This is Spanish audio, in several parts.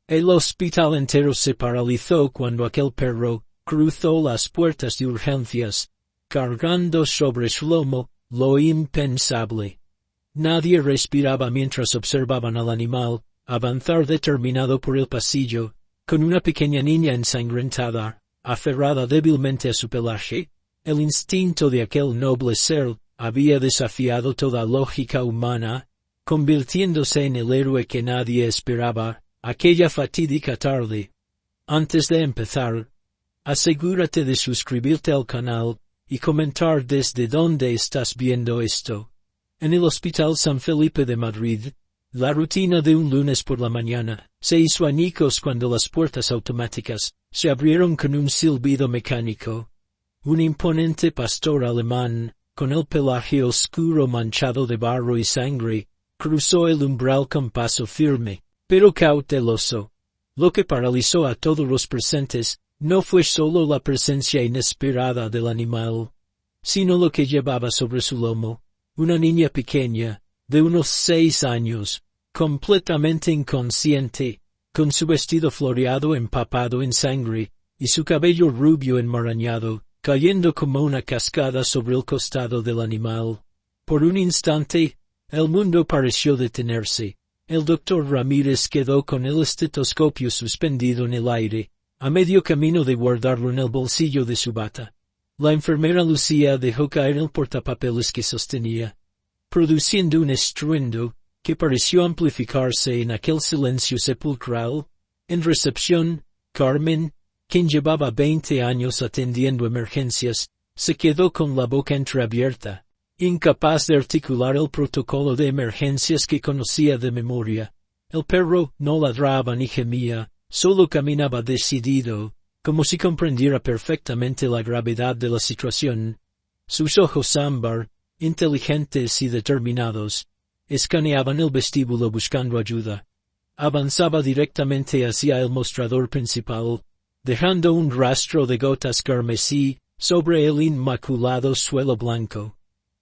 El hospital entero se paralizó cuando aquel perro cruzó las puertas de urgencias, cargando sobre su lomo lo impensable. Nadie respiraba mientras observaban al animal avanzar determinado por el pasillo, con una pequeña niña ensangrentada, aferrada débilmente a su pelaje. El instinto de aquel noble ser había desafiado toda lógica humana, convirtiéndose en el héroe que nadie esperaba aquella fatídica tarde. Antes de empezar, asegúrate de suscribirte al canal y comentar desde dónde estás viendo esto. En el Hospital San Felipe de Madrid, la rutina de un lunes por la mañana se hizo añicos cuando las puertas automáticas se abrieron con un silbido mecánico. Un imponente pastor alemán, con el pelaje oscuro manchado de barro y sangre, cruzó el umbral con paso firme, pero cauteloso. Lo que paralizó a todos los presentes no fue solo la presencia inesperada del animal, sino lo que llevaba sobre su lomo, una niña pequeña, de unos 6 años, completamente inconsciente, con su vestido floreado empapado en sangre, y su cabello rubio enmarañado, cayendo como una cascada sobre el costado del animal. Por un instante, el mundo pareció detenerse. El doctor Ramírez quedó con el estetoscopio suspendido en el aire, a medio camino de guardarlo en el bolsillo de su bata. La enfermera Lucía dejó caer el portapapeles que sostenía, produciendo un estruendo que pareció amplificarse en aquel silencio sepulcral. En recepción, Carmen, quien llevaba 20 años atendiendo emergencias, se quedó con la boca entreabierta, incapaz de articular el protocolo de emergencias que conocía de memoria. El perro no ladraba ni gemía, solo caminaba decidido, como si comprendiera perfectamente la gravedad de la situación. Sus ojos ámbar, inteligentes y determinados, escaneaban el vestíbulo buscando ayuda. Avanzaba directamente hacia el mostrador principal, dejando un rastro de gotas carmesí sobre el inmaculado suelo blanco.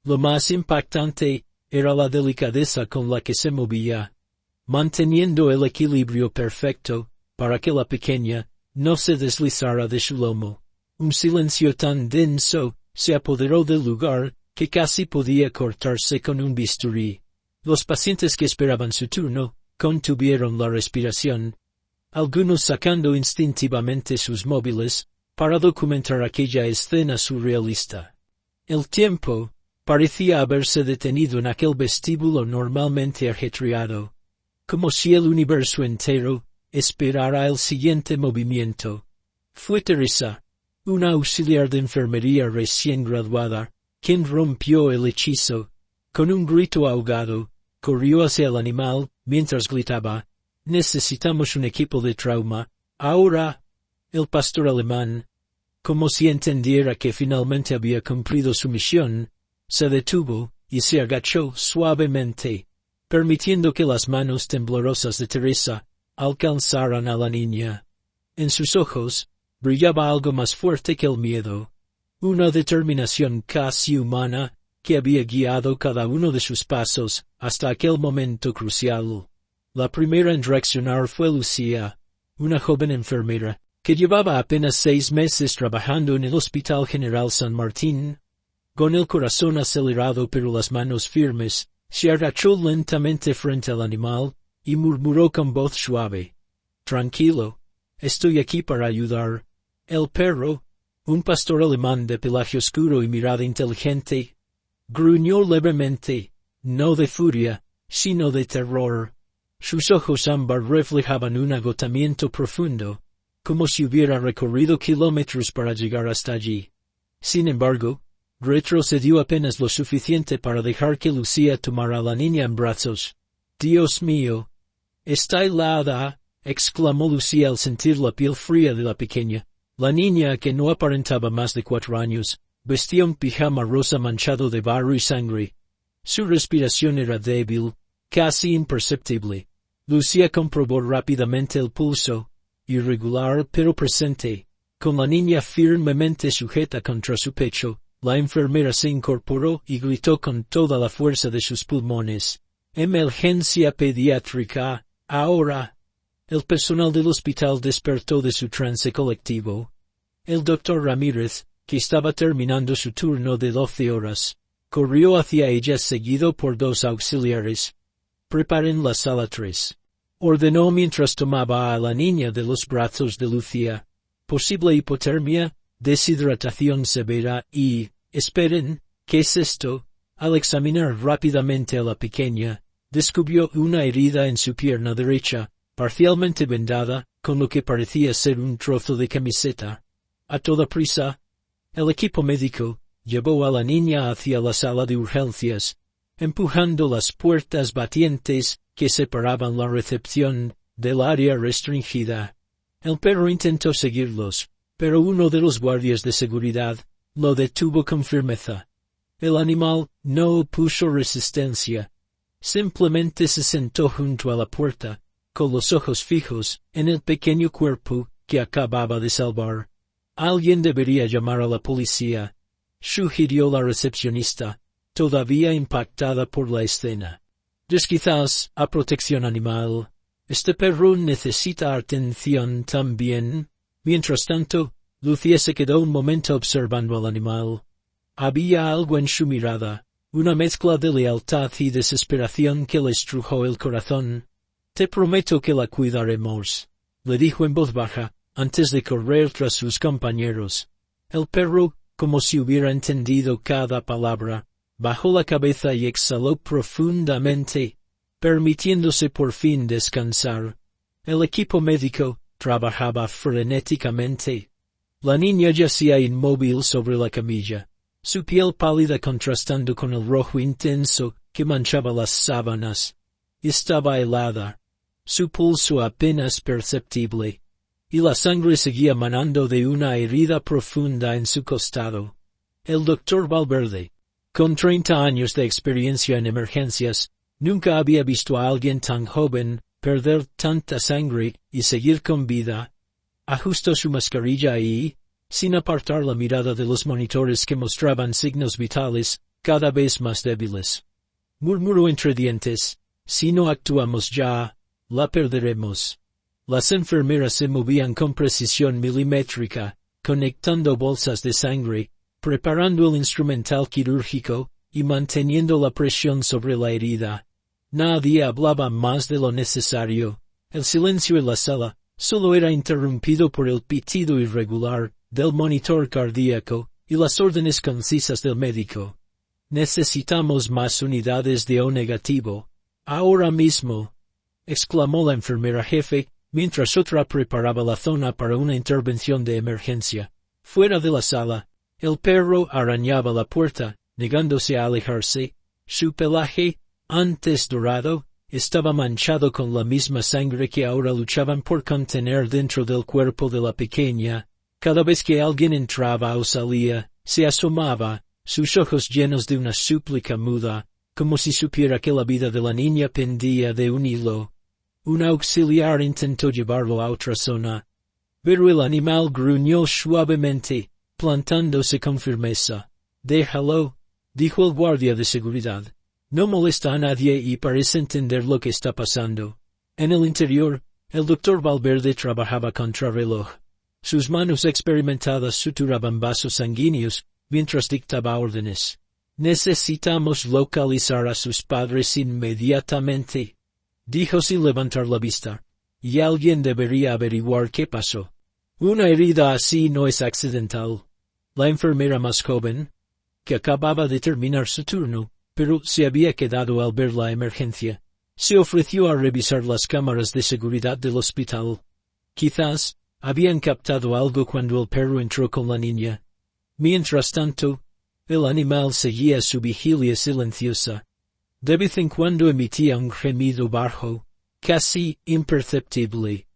Lo más impactante era la delicadeza con la que se movía, manteniendo el equilibrio perfecto para que la pequeña no se deslizara de su lomo. Un silencio tan denso se apoderó del lugar que casi podía cortarse con un bisturí. Los pacientes que esperaban su turno contuvieron la respiración, algunos sacando instintivamente sus móviles para documentar aquella escena surrealista. El tiempo parecía haberse detenido en aquel vestíbulo normalmente ajetreado, como si el universo entero esperara el siguiente movimiento. Fue Teresa, una auxiliar de enfermería recién graduada, quien rompió el hechizo. Con un grito ahogado, corrió hacia el animal, mientras gritaba: «Necesitamos un equipo de trauma, ahora». El pastor alemán, como si entendiera que finalmente había cumplido su misión, se detuvo y se agachó suavemente, permitiendo que las manos temblorosas de Teresa alcanzaran a la niña. En sus ojos brillaba algo más fuerte que el miedo, una determinación casi humana que había guiado cada uno de sus pasos hasta aquel momento crucial. La primera en reaccionar fue Lucía, una joven enfermera, que llevaba apenas 6 meses trabajando en el Hospital General San Martín. Con el corazón acelerado pero las manos firmes, se agachó lentamente frente al animal y murmuró con voz suave: «Tranquilo, estoy aquí para ayudar». El perro, un pastor alemán de pelaje oscuro y mirada inteligente, gruñó levemente, no de furia, sino de terror. Sus ojos ámbar reflejaban un agotamiento profundo, como si hubiera recorrido kilómetros para llegar hasta allí. Sin embargo, retrocedió apenas lo suficiente para dejar que Lucía tomara a la niña en brazos. «Dios mío, está helada», exclamó Lucía al sentir la piel fría de la pequeña. La niña, que no aparentaba más de 4 años, vestía un pijama rosa manchado de barro y sangre. Su respiración era débil, casi imperceptible. Lucía comprobó rápidamente el pulso, irregular pero presente. Con la niña firmemente sujeta contra su pecho, la enfermera se incorporó y gritó con toda la fuerza de sus pulmones: «Emergencia pediátrica, ahora». El personal del hospital despertó de su trance colectivo. El doctor Ramírez, que estaba terminando su turno de 12 horas, corrió hacia ellas seguido por 2 auxiliares. «Preparen la sala 3», ordenó mientras tomaba a la niña de los brazos de Lucía. «Posible hipotermia, deshidratación severa y, esperen, ¿qué es esto?». Al examinar rápidamente a la pequeña, descubrió una herida en su pierna derecha, parcialmente vendada, con lo que parecía ser un trozo de camiseta. A toda prisa, el equipo médico llevó a la niña hacia la sala de urgencias, empujando las puertas batientes que separaban la recepción del área restringida. El perro intentó seguirlos, pero uno de los guardias de seguridad lo detuvo con firmeza. El animal no opuso resistencia. Simplemente se sentó junto a la puerta, con los ojos fijos en el pequeño cuerpo que acababa de salvar. «Alguien debería llamar a la policía», sugirió la recepcionista, todavía impactada por la escena. «Quizás a protección animal. Este perro necesita atención también». Mientras tanto, Lucía se quedó un momento observando al animal. Había algo en su mirada, una mezcla de lealtad y desesperación que le estrujó el corazón. «Te prometo que la cuidaremos», le dijo en voz baja, antes de correr tras sus compañeros. El perro, como si hubiera entendido cada palabra, bajó la cabeza y exhaló profundamente, permitiéndose por fin descansar. El equipo médico trabajaba frenéticamente. La niña yacía inmóvil sobre la camilla, su piel pálida contrastando con el rojo intenso que manchaba las sábanas. Estaba helada, su pulso apenas perceptible, y la sangre seguía manando de una herida profunda en su costado. El doctor Valverde, con 30 años de experiencia en emergencias, nunca había visto a alguien tan joven perder tanta sangre y seguir con vida. Ajustó su mascarilla y, sin apartar la mirada de los monitores que mostraban signos vitales cada vez más débiles, murmuró entre dientes: «Si no actuamos ya, la perderemos». Las enfermeras se movían con precisión milimétrica, conectando bolsas de sangre, preparando el instrumental quirúrgico y manteniendo la presión sobre la herida. Nadie hablaba más de lo necesario. El silencio en la sala solo era interrumpido por el pitido irregular del monitor cardíaco y las órdenes concisas del médico. «Necesitamos más unidades de O negativo. Ahora mismo», exclamó la enfermera jefe, mientras otra preparaba la zona para una intervención de emergencia. Fuera de la sala, el perro arañaba la puerta, negándose a alejarse. Su pelaje, antes dorado, estaba manchado con la misma sangre que ahora luchaban por contener dentro del cuerpo de la pequeña. Cada vez que alguien entraba o salía, se asomaba, sus ojos llenos de una súplica muda, como si supiera que la vida de la niña pendía de un hilo. Un auxiliar intentó llevarlo a otra zona, pero el animal gruñó suavemente, plantándose con firmeza. «Déjalo», dijo el guardia de seguridad. «No molesta a nadie y parece entender lo que está pasando». En el interior, el doctor Valverde trabajaba contrarreloj. Sus manos experimentadas suturaban vasos sanguíneos, mientras dictaba órdenes. «Necesitamos localizar a sus padres inmediatamente», dijo sin levantar la vista. «Y alguien debería averiguar qué pasó. Una herida así no es accidental». La enfermera más joven, que acababa de terminar su turno, pero se había quedado al ver la emergencia, se ofreció a revisar las cámaras de seguridad del hospital. Quizás habían captado algo cuando el perro entró con la niña. Mientras tanto, el animal seguía su vigilia silenciosa. De vez en cuando emitía un gemido bajo, casi imperceptible,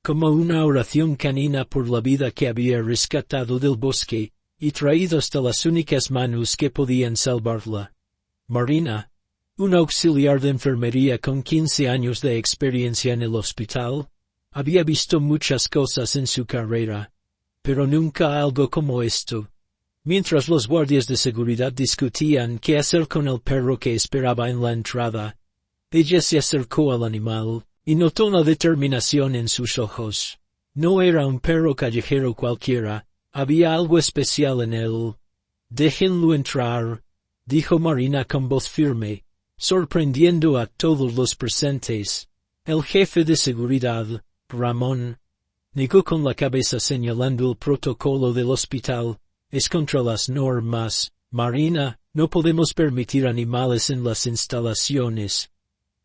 como una oración canina por la vida que había rescatado del bosque y traído hasta las únicas manos que podían salvarla. Marina, un auxiliar de enfermería con 15 años de experiencia en el hospital, había visto muchas cosas en su carrera, pero nunca algo como esto. Mientras los guardias de seguridad discutían qué hacer con el perro que esperaba en la entrada, ella se acercó al animal, y notó una determinación en sus ojos. No era un perro callejero cualquiera, había algo especial en él. «Déjenlo entrar», dijo Marina con voz firme, sorprendiendo a todos los presentes. El jefe de seguridad, Ramón, negó con la cabeza señalando el protocolo del hospital. «Es contra las normas, Marina, no podemos permitir animales en las instalaciones»,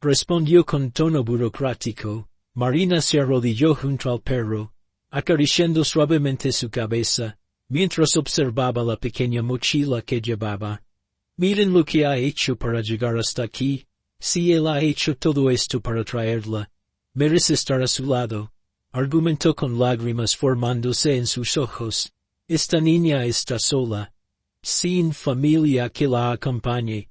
respondió con tono burocrático. Marina se arrodilló junto al perro, acariciando suavemente su cabeza, mientras observaba la pequeña mochila que llevaba. «Miren lo que ha hecho para llegar hasta aquí. Si él ha hecho todo esto para traerla, merece estar a su lado», argumentó con lágrimas formándose en sus ojos. «Esta niña está sola, sin familia que la acompañe.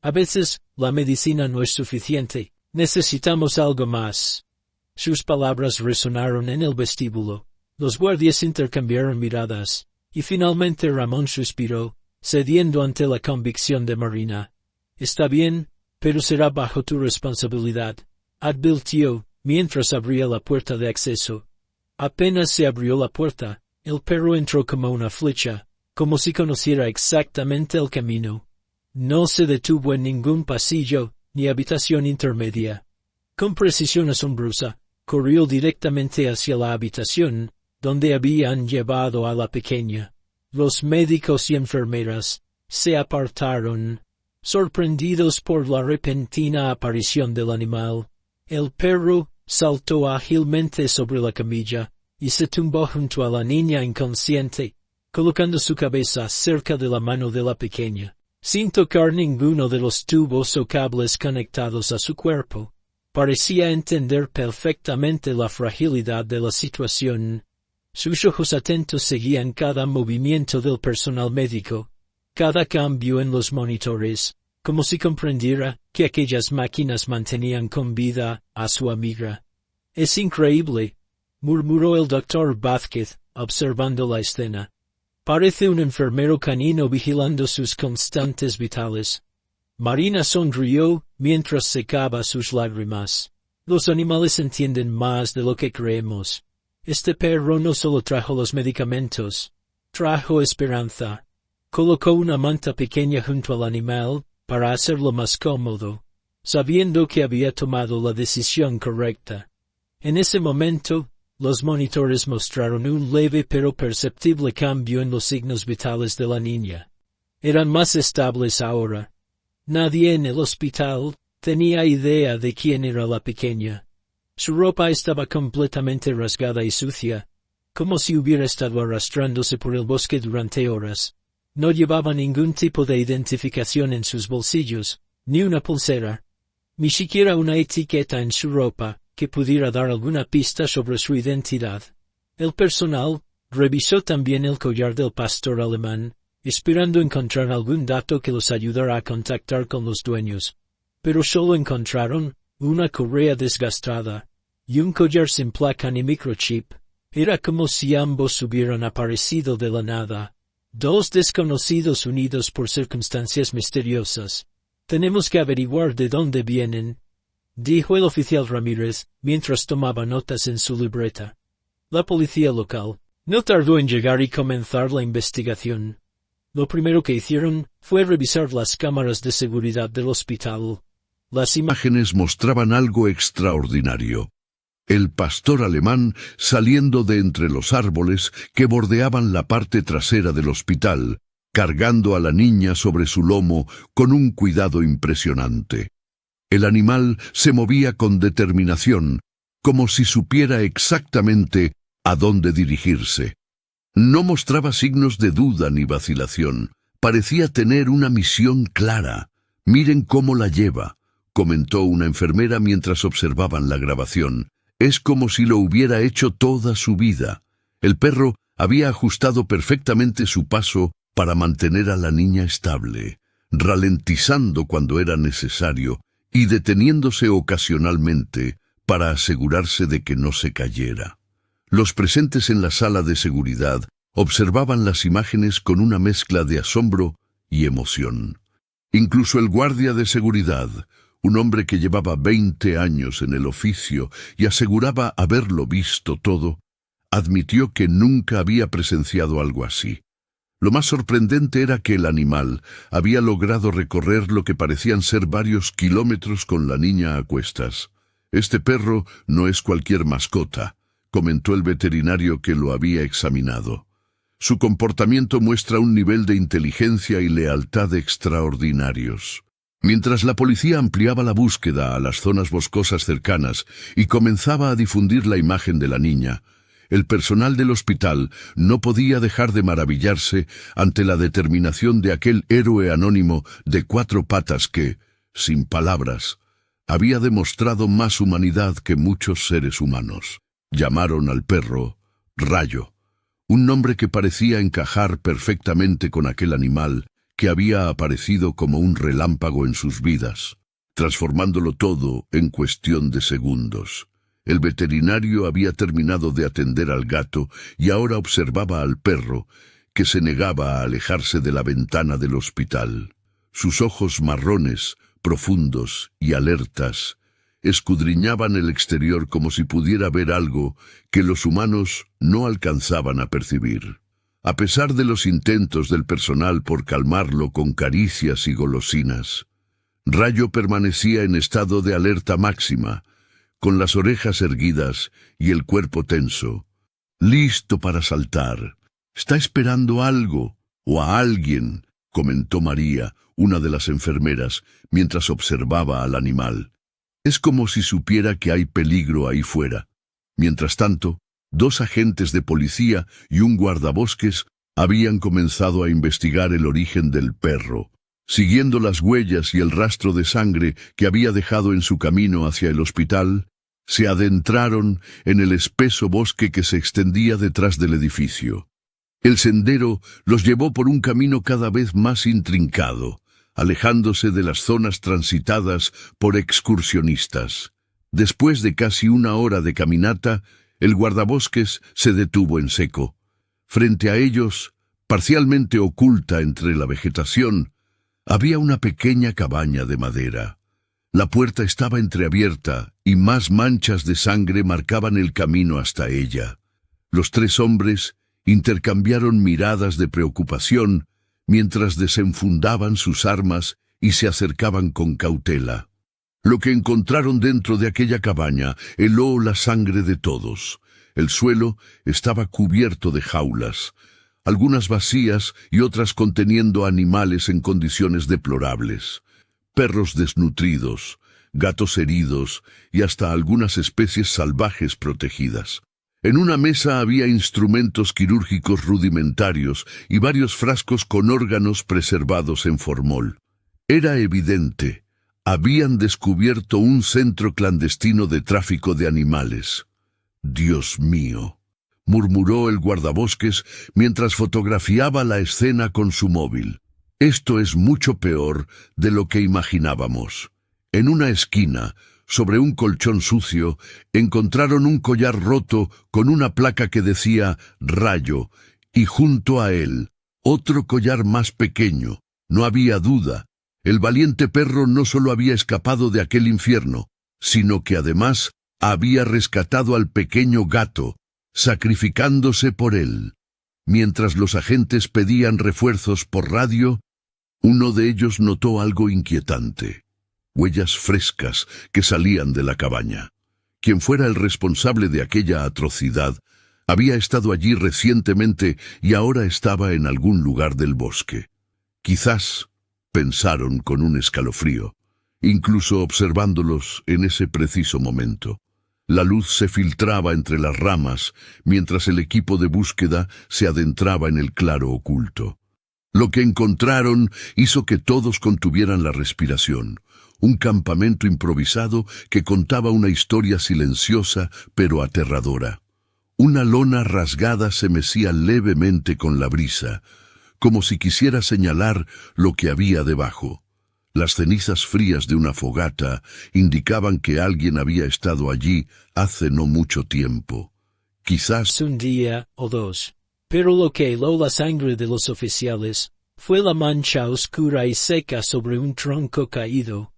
A veces, la medicina no es suficiente. Necesitamos algo más». Sus palabras resonaron en el vestíbulo. Los guardias intercambiaron miradas, y finalmente Ramón suspiró, cediendo ante la convicción de Marina. «Está bien, pero será bajo tu responsabilidad», advirtió, mientras abría la puerta de acceso. Apenas se abrió la puerta, el perro entró como una flecha, como si conociera exactamente el camino. No se detuvo en ningún pasillo, ni habitación intermedia. Con precisión asombrosa, corrió directamente hacia la habitación, donde habían llevado a la pequeña. Los médicos y enfermeras se apartaron, sorprendidos por la repentina aparición del animal. El perro saltó ágilmente sobre la camilla, y se tumbó junto a la niña inconsciente, colocando su cabeza cerca de la mano de la pequeña, sin tocar ninguno de los tubos o cables conectados a su cuerpo. Parecía entender perfectamente la fragilidad de la situación. Sus ojos atentos seguían cada movimiento del personal médico, cada cambio en los monitores, como si comprendiera que aquellas máquinas mantenían con vida a su amiga. «Es increíble», murmuró el doctor Vázquez, observando la escena. «Parece un enfermero canino vigilando sus constantes vitales». Marina sonrió mientras secaba sus lágrimas. «Los animales entienden más de lo que creemos. Este perro no solo trajo los medicamentos, trajo esperanza». Colocó una manta pequeña junto al animal, para hacerlo más cómodo, sabiendo que había tomado la decisión correcta. En ese momento, los monitores mostraron un leve pero perceptible cambio en los signos vitales de la niña. Eran más estables ahora. Nadie en el hospital tenía idea de quién era la pequeña. Su ropa estaba completamente rasgada y sucia, como si hubiera estado arrastrándose por el bosque durante horas. No llevaba ningún tipo de identificación en sus bolsillos, ni una pulsera, ni siquiera una etiqueta en su ropa que pudiera dar alguna pista sobre su identidad. El personal revisó también el collar del pastor alemán, esperando encontrar algún dato que los ayudara a contactar con los dueños. Pero solo encontraron una correa desgastada y un collar sin placa ni microchip. Era como si ambos hubieran aparecido de la nada. Dos desconocidos unidos por circunstancias misteriosas. «Tenemos que averiguar de dónde vienen», dijo el oficial Ramírez, mientras tomaba notas en su libreta. La policía local no tardó en llegar y comenzar la investigación. Lo primero que hicieron fue revisar las cámaras de seguridad del hospital. Las imágenes mostraban algo extraordinario. El pastor alemán saliendo de entre los árboles que bordeaban la parte trasera del hospital, cargando a la niña sobre su lomo con un cuidado impresionante. El animal se movía con determinación, como si supiera exactamente a dónde dirigirse. No mostraba signos de duda ni vacilación. Parecía tener una misión clara. «Miren cómo la lleva», comentó una enfermera mientras observaban la grabación. «Es como si lo hubiera hecho toda su vida». El perro había ajustado perfectamente su paso para mantener a la niña estable, ralentizando cuando era necesario y deteniéndose ocasionalmente para asegurarse de que no se cayera. Los presentes en la sala de seguridad observaban las imágenes con una mezcla de asombro y emoción. Incluso el guardia de seguridad, Un hombre que llevaba 20 años en el oficio y aseguraba haberlo visto todo, admitió que nunca había presenciado algo así. Lo más sorprendente era que el animal había logrado recorrer lo que parecían ser varios kilómetros con la niña a cuestas. «Este perro no es cualquier mascota», comentó el veterinario que lo había examinado. «Su comportamiento muestra un nivel de inteligencia y lealtad extraordinarios». Mientras la policía ampliaba la búsqueda a las zonas boscosas cercanas y comenzaba a difundir la imagen de la niña, el personal del hospital no podía dejar de maravillarse ante la determinación de aquel héroe anónimo de 4 patas que, sin palabras, había demostrado más humanidad que muchos seres humanos. Llamaron al perro Rayo, un nombre que parecía encajar perfectamente con aquel animal que había aparecido como un relámpago en sus vidas, transformándolo todo en cuestión de segundos. El veterinario había terminado de atender al gato y ahora observaba al perro, que se negaba a alejarse de la ventana del hospital. Sus ojos marrones, profundos y alertas, escudriñaban el exterior como si pudiera ver algo que los humanos no alcanzaban a percibir. A pesar de los intentos del personal por calmarlo con caricias y golosinas, Rayo permanecía en estado de alerta máxima, con las orejas erguidas y el cuerpo tenso, listo para saltar. «Está esperando algo o a alguien», comentó María, una de las enfermeras, mientras observaba al animal. «Es como si supiera que hay peligro ahí fuera». Mientras tanto, 2 agentes de policía y un guardabosques habían comenzado a investigar el origen del perro, siguiendo las huellas y el rastro de sangre que había dejado en su camino hacia el hospital. Se adentraron en el espeso bosque que se extendía detrás del edificio. El sendero los llevó por un camino cada vez más intrincado, alejándose de las zonas transitadas por excursionistas. Después de casi 1 hora de caminata, el guardabosques se detuvo en seco. Frente a ellos, parcialmente oculta entre la vegetación, había una pequeña cabaña de madera. La puerta estaba entreabierta y más manchas de sangre marcaban el camino hasta ella. Los 3 hombres intercambiaron miradas de preocupación mientras desenfundaban sus armas y se acercaban con cautela. Lo que encontraron dentro de aquella cabaña heló la sangre de todos. El suelo estaba cubierto de jaulas, algunas vacías y otras conteniendo animales en condiciones deplorables. Perros desnutridos, gatos heridos y hasta algunas especies salvajes protegidas. En una mesa había instrumentos quirúrgicos rudimentarios y varios frascos con órganos preservados en formol. Era evidente. Habían descubierto un centro clandestino de tráfico de animales. «Dios mío», murmuró el guardabosques mientras fotografiaba la escena con su móvil. «Esto es mucho peor de lo que imaginábamos». En una esquina, sobre un colchón sucio, encontraron un collar roto con una placa que decía «Rayo», y junto a él, otro collar más pequeño. No había duda. El valiente perro no solo había escapado de aquel infierno, sino que además había rescatado al pequeño gato, sacrificándose por él. Mientras los agentes pedían refuerzos por radio, uno de ellos notó algo inquietante: huellas frescas que salían de la cabaña. Quien fuera el responsable de aquella atrocidad había estado allí recientemente y ahora estaba en algún lugar del bosque. Quizás, pensaron con un escalofrío, incluso observándolos en ese preciso momento. La luz se filtraba entre las ramas mientras el equipo de búsqueda se adentraba en el claro oculto. Lo que encontraron hizo que todos contuvieran la respiración. Un campamento improvisado que contaba una historia silenciosa pero aterradora. Una lona rasgada se mecía levemente con la brisa, como si quisiera señalar lo que había debajo. Las cenizas frías de una fogata indicaban que alguien había estado allí hace no mucho tiempo. Quizás un día o 2. Pero lo que heló la sangre de los oficiales fue la mancha oscura y seca sobre un tronco caído.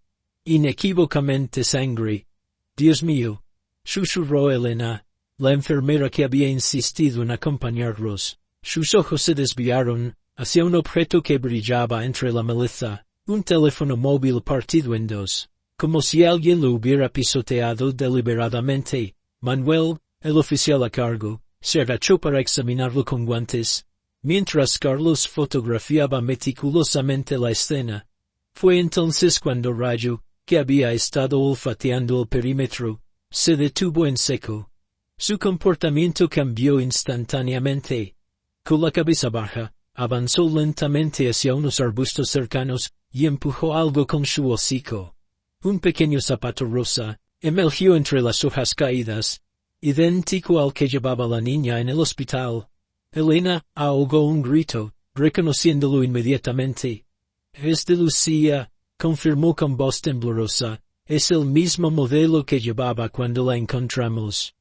Inequívocamente sangre. Dios mío, susurró Elena, la enfermera que había insistido en acompañarlos. Sus ojos se desviaron hacia un objeto que brillaba entre la maleza, un teléfono móvil partido en dos, como si alguien lo hubiera pisoteado deliberadamente. Manuel, el oficial a cargo, se agachó para examinarlo con guantes, mientras Carlos fotografiaba meticulosamente la escena. Fue entonces cuando Rayo, que había estado olfateando el perímetro, se detuvo en seco. Su comportamiento cambió instantáneamente. Con la cabeza baja, avanzó lentamente hacia unos arbustos cercanos y empujó algo con su hocico. Un pequeño zapato rosa emergió entre las hojas caídas, idéntico al que llevaba la niña en el hospital. Elena ahogó un grito, reconociéndolo inmediatamente. «Es de Lucía», confirmó con voz temblorosa. «Es el mismo modelo que llevaba cuando la encontramos».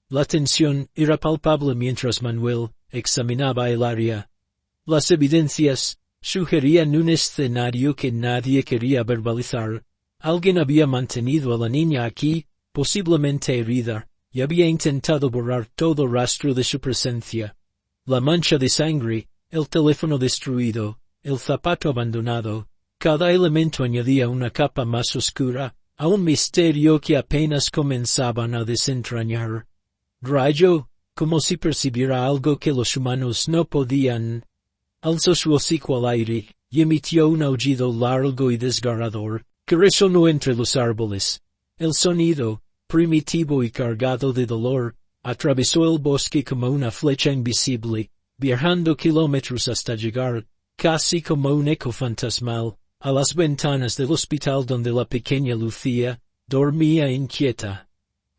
La tensión era palpable mientras Manuel examinaba el área. Las evidencias sugerían un escenario que nadie quería verbalizar. Alguien había mantenido a la niña aquí, posiblemente herida, y había intentado borrar todo rastro de su presencia. La mancha de sangre, el teléfono destruido, el zapato abandonado, cada elemento añadía una capa más oscura a un misterio que apenas comenzaban a desentrañar. Rayo, como si percibiera algo que los humanos no podían, alzó su hocico al aire y emitió un aullido largo y desgarrador que resonó entre los árboles. El sonido, primitivo y cargado de dolor, atravesó el bosque como una flecha invisible, viajando kilómetros hasta llegar, casi como un eco fantasmal, a las ventanas del hospital donde la pequeña Lucía dormía inquieta.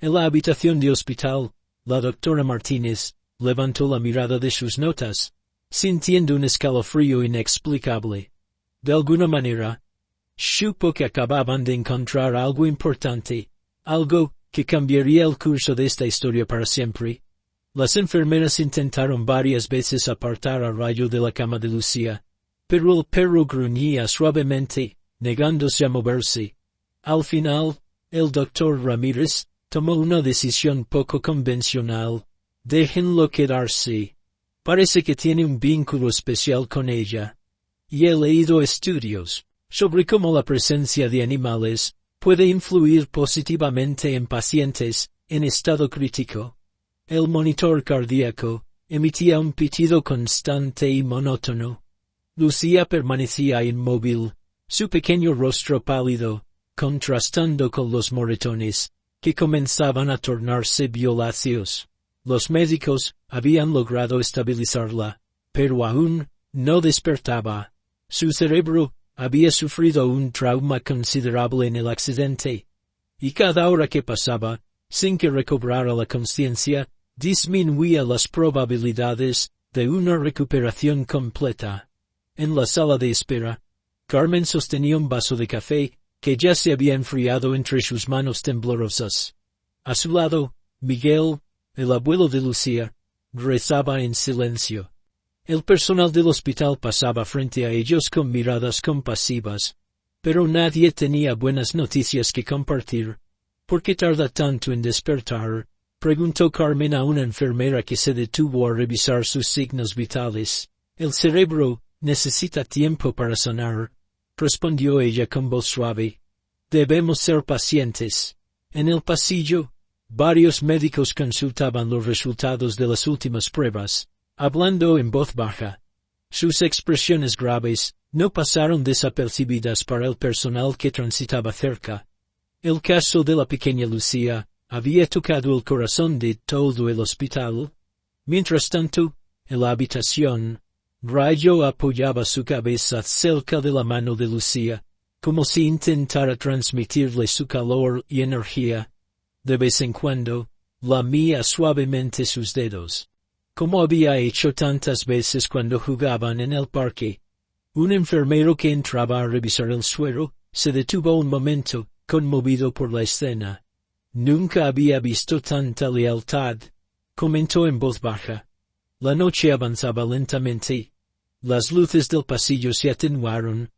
En la habitación de hospital, la doctora Martínez levantó la mirada de sus notas, sintiendo un escalofrío inexplicable. De alguna manera, supo que acababan de encontrar algo importante, algo que cambiaría el curso de esta historia para siempre. Las enfermeras intentaron varias veces apartar a Rayo de la cama de Lucía, pero el perro gruñía suavemente, negándose a moverse. Al final, el doctor Ramírez tomó una decisión poco convencional. Déjenlo quedarse. Parece que tiene un vínculo especial con ella. Y he leído estudios sobre cómo la presencia de animales puede influir positivamente en pacientes en estado crítico. El monitor cardíaco emitía un pitido constante y monótono. Lucía permanecía inmóvil, su pequeño rostro pálido, contrastando con los moretones, que comenzaban a tornarse violáceos. Los médicos habían logrado estabilizarla, pero aún no despertaba. Su cerebro había sufrido un trauma considerable en el accidente, y cada hora que pasaba, sin que recobrara la conciencia, disminuía las probabilidades de una recuperación completa. En la sala de espera, Carmen sostenía un vaso de café que ya se había enfriado entre sus manos temblorosas. A su lado, Miguel, el abuelo de Lucía, rezaba en silencio. El personal del hospital pasaba frente a ellos con miradas compasivas, pero nadie tenía buenas noticias que compartir. ¿Por qué tarda tanto en despertar?, preguntó Carmen a una enfermera que se detuvo a revisar sus signos vitales. El cerebro necesita tiempo para sanar, respondió ella con voz suave. Debemos ser pacientes. En el pasillo, varios médicos consultaban los resultados de las últimas pruebas, hablando en voz baja. Sus expresiones graves no pasaron desapercibidas para el personal que transitaba cerca. El caso de la pequeña Lucía había tocado el corazón de todo el hospital. Mientras tanto, en la habitación, Rayo apoyaba su cabeza cerca de la mano de Lucía, como si intentara transmitirle su calor y energía. De vez en cuando, lamía suavemente sus dedos, como había hecho tantas veces cuando jugaban en el parque. Un enfermero que entraba a revisar el suero se detuvo un momento, conmovido por la escena. Nunca había visto tanta lealtad, comentó en voz baja. La noche avanzaba lentamente. Las luces del pasillo se atenuaron,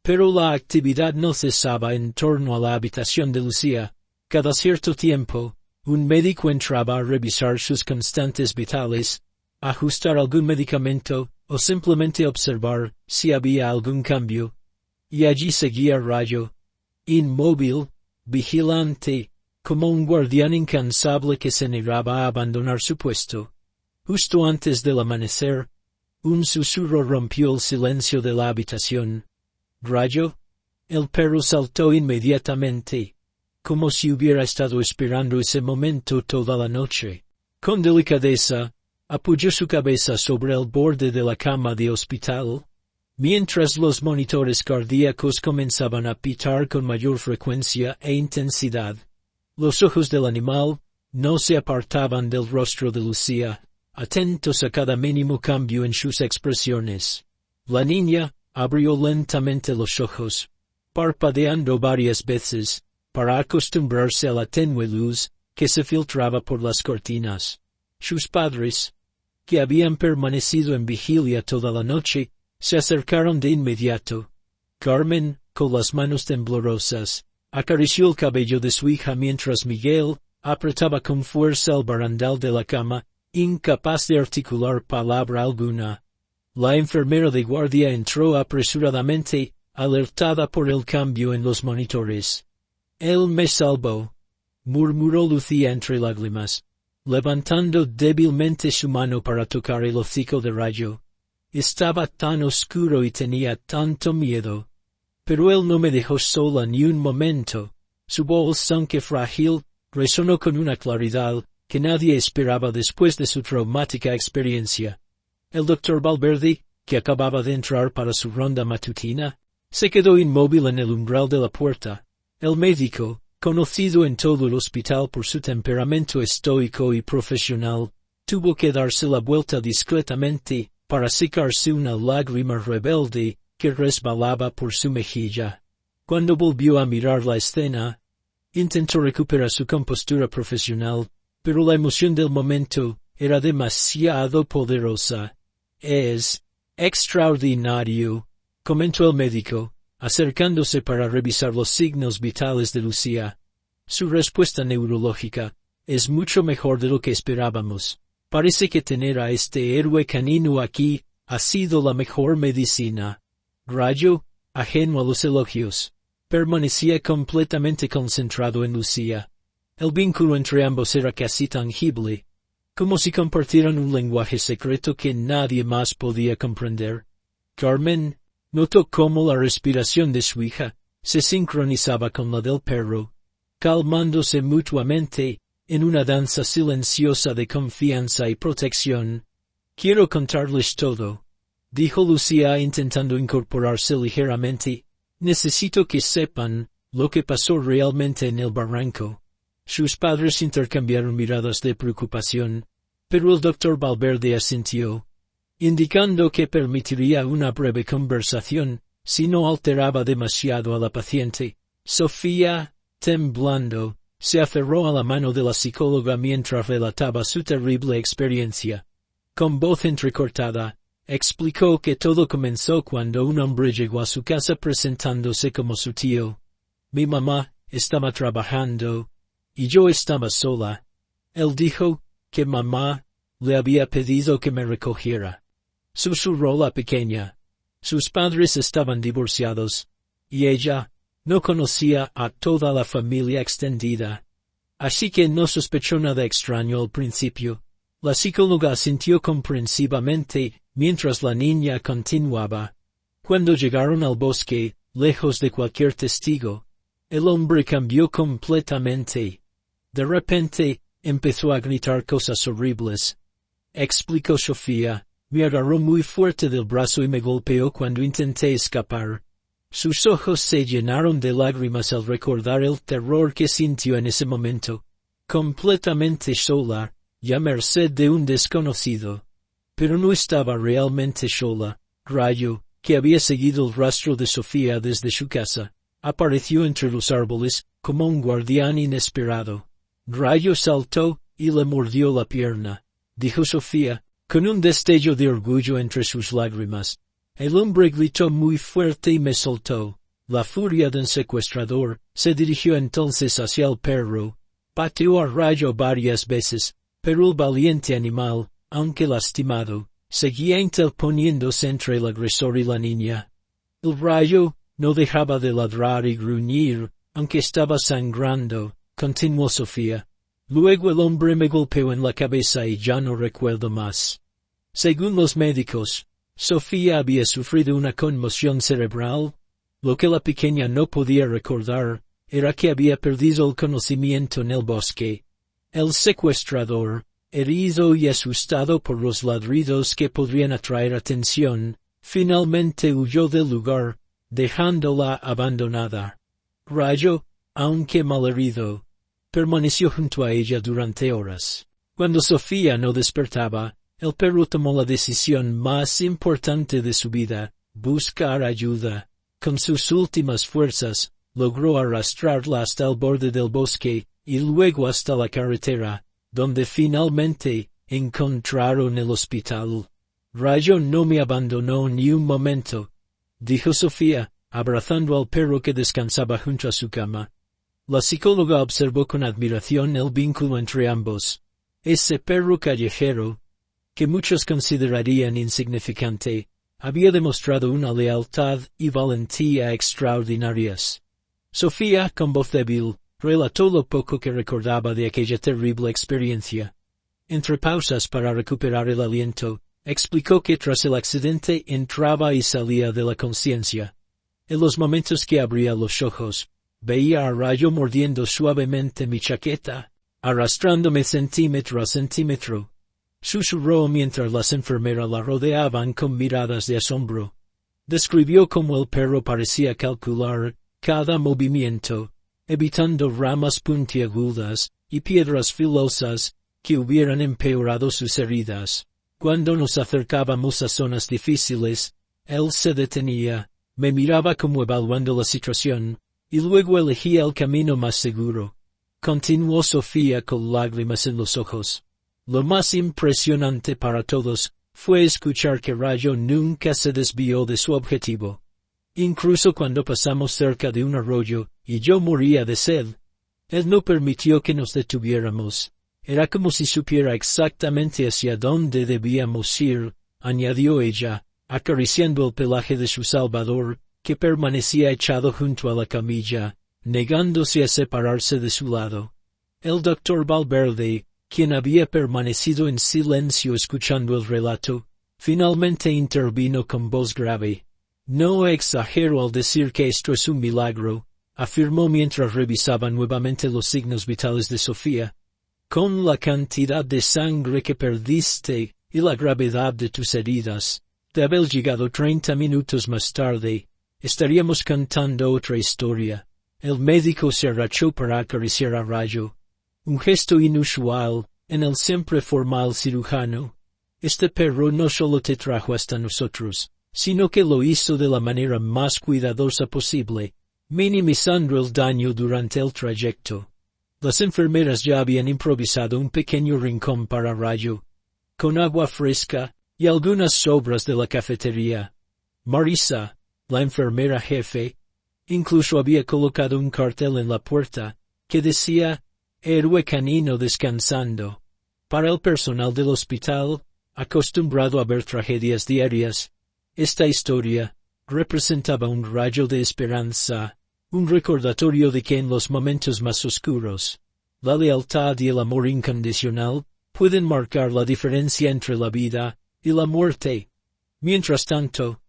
Pero la actividad no cesaba en torno a la habitación de Lucía. Cada cierto tiempo, un médico entraba a revisar sus constantes vitales, ajustar algún medicamento, o simplemente observar si había algún cambio. Y allí seguía Rayo, inmóvil, vigilante, como un guardián incansable que se negaba a abandonar su puesto. Justo antes del amanecer, un susurro rompió el silencio de la habitación. «Rayo». El perro saltó inmediatamente, como si hubiera estado esperando ese momento toda la noche. Con delicadeza, apoyó su cabeza sobre el borde de la cama de hospital, mientras los monitores cardíacos comenzaban a pitar con mayor frecuencia e intensidad. Los ojos del animal no se apartaban del rostro de Lucía, atentos a cada mínimo cambio en sus expresiones. La niña abrió lentamente los ojos, parpadeando varias veces, para acostumbrarse a la tenue luz que se filtraba por las cortinas. Sus padres, que habían permanecido en vigilia toda la noche, se acercaron de inmediato. Carmen, con las manos temblorosas, acarició el cabello de su hija mientras Miguel apretaba con fuerza el barandal de la cama, incapaz de articular palabra alguna. La enfermera de guardia entró apresuradamente, alertada por el cambio en los monitores. «Él me salvó», murmuró Lucía entre lágrimas, levantando débilmente su mano para tocar el hocico de Rayo. «Estaba tan oscuro y tenía tanto miedo. Pero él no me dejó sola ni un momento». Su voz, aunque frágil, resonó con una claridad que nadie esperaba después de su traumática experiencia. El doctor Valverde, que acababa de entrar para su ronda matutina, se quedó inmóvil en el umbral de la puerta. El médico, conocido en todo el hospital por su temperamento estoico y profesional, tuvo que darse la vuelta discretamente para secarse una lágrima rebelde que resbalaba por su mejilla. Cuando volvió a mirar la escena, intentó recuperar su compostura profesional, pero la emoción del momento era demasiado poderosa. «Es extraordinario», comentó el médico, acercándose para revisar los signos vitales de Lucía. «Su respuesta neurológica es mucho mejor de lo que esperábamos. Parece que tener a este héroe canino aquí ha sido la mejor medicina». Rayo, ajeno a los elogios, permanecía completamente concentrado en Lucía. El vínculo entre ambos era casi tangible, como si compartieran un lenguaje secreto que nadie más podía comprender. Carmen notó cómo la respiración de su hija se sincronizaba con la del perro, calmándose mutuamente en una danza silenciosa de confianza y protección. «Quiero contarles todo», dijo Lucía intentando incorporarse ligeramente. «Necesito que sepan lo que pasó realmente en el barranco». Sus padres intercambiaron miradas de preocupación, pero el doctor Valverde asintió, indicando que permitiría una breve conversación si no alteraba demasiado a la paciente. Sofía, temblando, se aferró a la mano de la psicóloga mientras relataba su terrible experiencia. Con voz entrecortada, explicó que todo comenzó cuando un hombre llegó a su casa presentándose como su tío. «Mi mamá estaba trabajando y yo estaba sola. Él dijo que mamá le había pedido que me recogiera», susurró la pequeña. Sus padres estaban divorciados, y ella no conocía a toda la familia extendida, así que no sospechó nada extraño al principio. La psicóloga asintió comprensivamente mientras la niña continuaba. Cuando llegaron al bosque, lejos de cualquier testigo, el hombre cambió completamente. De repente, empezó a gritar cosas horribles. Explicó Sofía. Me agarró muy fuerte del brazo y me golpeó cuando intenté escapar. Sus ojos se llenaron de lágrimas al recordar el terror que sintió en ese momento. Completamente sola, y a merced de un desconocido. Pero no estaba realmente sola. Rayo, que había seguido el rastro de Sofía desde su casa, apareció entre los árboles como un guardián inesperado. Rayo saltó y le mordió la pierna, dijo Sofía, con un destello de orgullo entre sus lágrimas. El hombre gritó muy fuerte y me soltó. La furia del secuestrador se dirigió entonces hacia el perro, pateó a Rayo varias veces, pero el valiente animal, aunque lastimado, seguía interponiéndose entre el agresor y la niña. El Rayo no dejaba de ladrar y gruñir, aunque estaba sangrando, continuó Sofía. Luego el hombre me golpeó en la cabeza y ya no recuerdo más. Según los médicos, Sofía había sufrido una conmoción cerebral. Lo que la pequeña no podía recordar era que había perdido el conocimiento en el bosque. El secuestrador, herido y asustado por los ladridos que podrían atraer atención, finalmente huyó del lugar, dejándola abandonada. Rayo, aunque malherido, permaneció junto a ella durante horas. Cuando Sofía no despertaba, el perro tomó la decisión más importante de su vida, buscar ayuda. Con sus últimas fuerzas, logró arrastrarla hasta el borde del bosque y luego hasta la carretera, donde finalmente encontraron el hospital. Rayo no me abandonó ni un momento, dijo Sofía, abrazando al perro que descansaba junto a su cama. La psicóloga observó con admiración el vínculo entre ambos. Ese perro callejero, que muchos considerarían insignificante, había demostrado una lealtad y valentía extraordinarias. Sofía, con voz débil, relató lo poco que recordaba de aquella terrible experiencia. Entre pausas para recuperar el aliento, explicó que tras el accidente entraba y salía de la conciencia. En los momentos que abría los ojos, veía a Rayo mordiendo suavemente mi chaqueta, arrastrándome centímetro a centímetro. Susurró mientras las enfermeras la rodeaban con miradas de asombro. Describió cómo el perro parecía calcular cada movimiento, evitando ramas puntiagudas y piedras filosas que hubieran empeorado sus heridas. Cuando nos acercábamos a zonas difíciles, él se detenía, me miraba como evaluando la situación, y luego elegía el camino más seguro. Continuó Sofía con lágrimas en los ojos. Lo más impresionante para todos fue escuchar que Rayo nunca se desvió de su objetivo. Incluso cuando pasamos cerca de un arroyo y yo moría de sed, él no permitió que nos detuviéramos. Era como si supiera exactamente hacia dónde debíamos ir, añadió ella, acariciando el pelaje de su salvador, que permanecía echado junto a la camilla, negándose a separarse de su lado. El doctor Valverde, quien había permanecido en silencio escuchando el relato, finalmente intervino con voz grave. No exagero al decir que esto es un milagro, afirmó mientras revisaba nuevamente los signos vitales de Sofía. Con la cantidad de sangre que perdiste y la gravedad de tus heridas, de haber llegado 30 minutos más tarde, estaríamos contando otra historia. El médico se agachó para acariciar a Rayo. Un gesto inusual en el siempre formal cirujano. Este perro no solo te trajo hasta nosotros, sino que lo hizo de la manera más cuidadosa posible, minimizando el daño durante el trayecto. Las enfermeras ya habían improvisado un pequeño rincón para Rayo, con agua fresca y algunas sobras de la cafetería. Marisa, la enfermera jefe, incluso había colocado un cartel en la puerta que decía «Héroe canino descansando». Para el personal del hospital, acostumbrado a ver tragedias diarias, esta historia representaba un rayo de esperanza, un recordatorio de que en los momentos más oscuros, la lealtad y el amor incondicional pueden marcar la diferencia entre la vida y la muerte. Mientras tanto,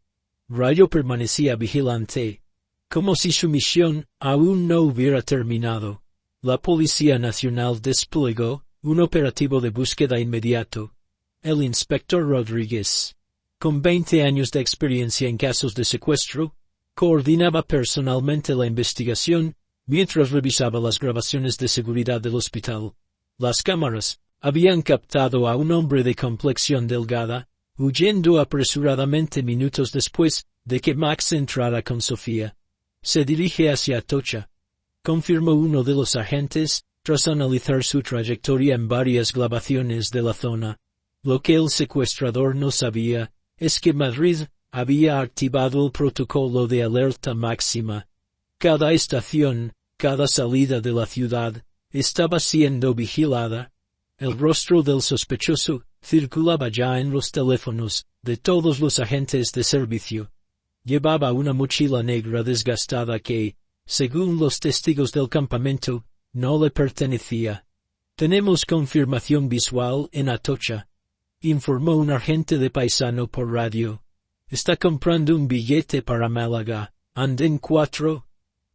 Rayo permanecía vigilante, como si su misión aún no hubiera terminado. La Policía Nacional desplegó un operativo de búsqueda inmediato. El inspector Rodríguez, con 20 años de experiencia en casos de secuestro, coordinaba personalmente la investigación mientras revisaba las grabaciones de seguridad del hospital. Las cámaras habían captado a un hombre de complexión delgada, huyendo apresuradamente minutos después de que Max entrara con Sofía. Se dirige hacia Atocha, confirmó uno de los agentes, tras analizar su trayectoria en varias grabaciones de la zona. Lo que el secuestrador no sabía es que Madrid había activado el protocolo de alerta máxima, Cada estación, cada salida de la ciudad, estaba siendo vigilada. El rostro del sospechoso circulaba ya en los teléfonos de todos los agentes de servicio. Llevaba una mochila negra desgastada que, según los testigos del campamento, no le pertenecía. «Tenemos confirmación visual en Atocha», informó un agente de paisano por radio. «Está comprando un billete para Málaga. Anden 4».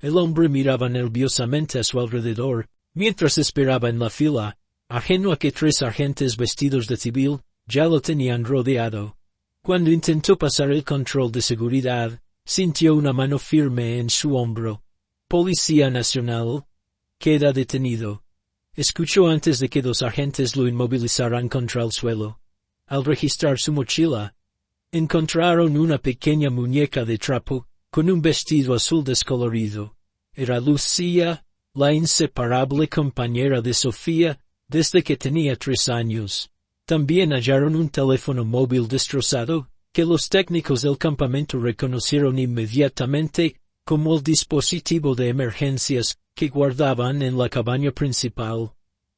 El hombre miraba nerviosamente a su alrededor, mientras esperaba en la fila, ajeno a que 3 agentes vestidos de civil ya lo tenían rodeado. Cuando intentó pasar el control de seguridad, sintió una mano firme en su hombro. «Policía Nacional. Queda detenido». Escuchó antes de que 2 agentes lo inmovilizaran contra el suelo. Al registrar su mochila, encontraron una pequeña muñeca de trapo, con un vestido azul descolorido. Era Lucía, la inseparable compañera de Sofía, desde que tenía 3 años. También hallaron un teléfono móvil destrozado, que los técnicos del campamento reconocieron inmediatamente como el dispositivo de emergencias que guardaban en la cabaña principal.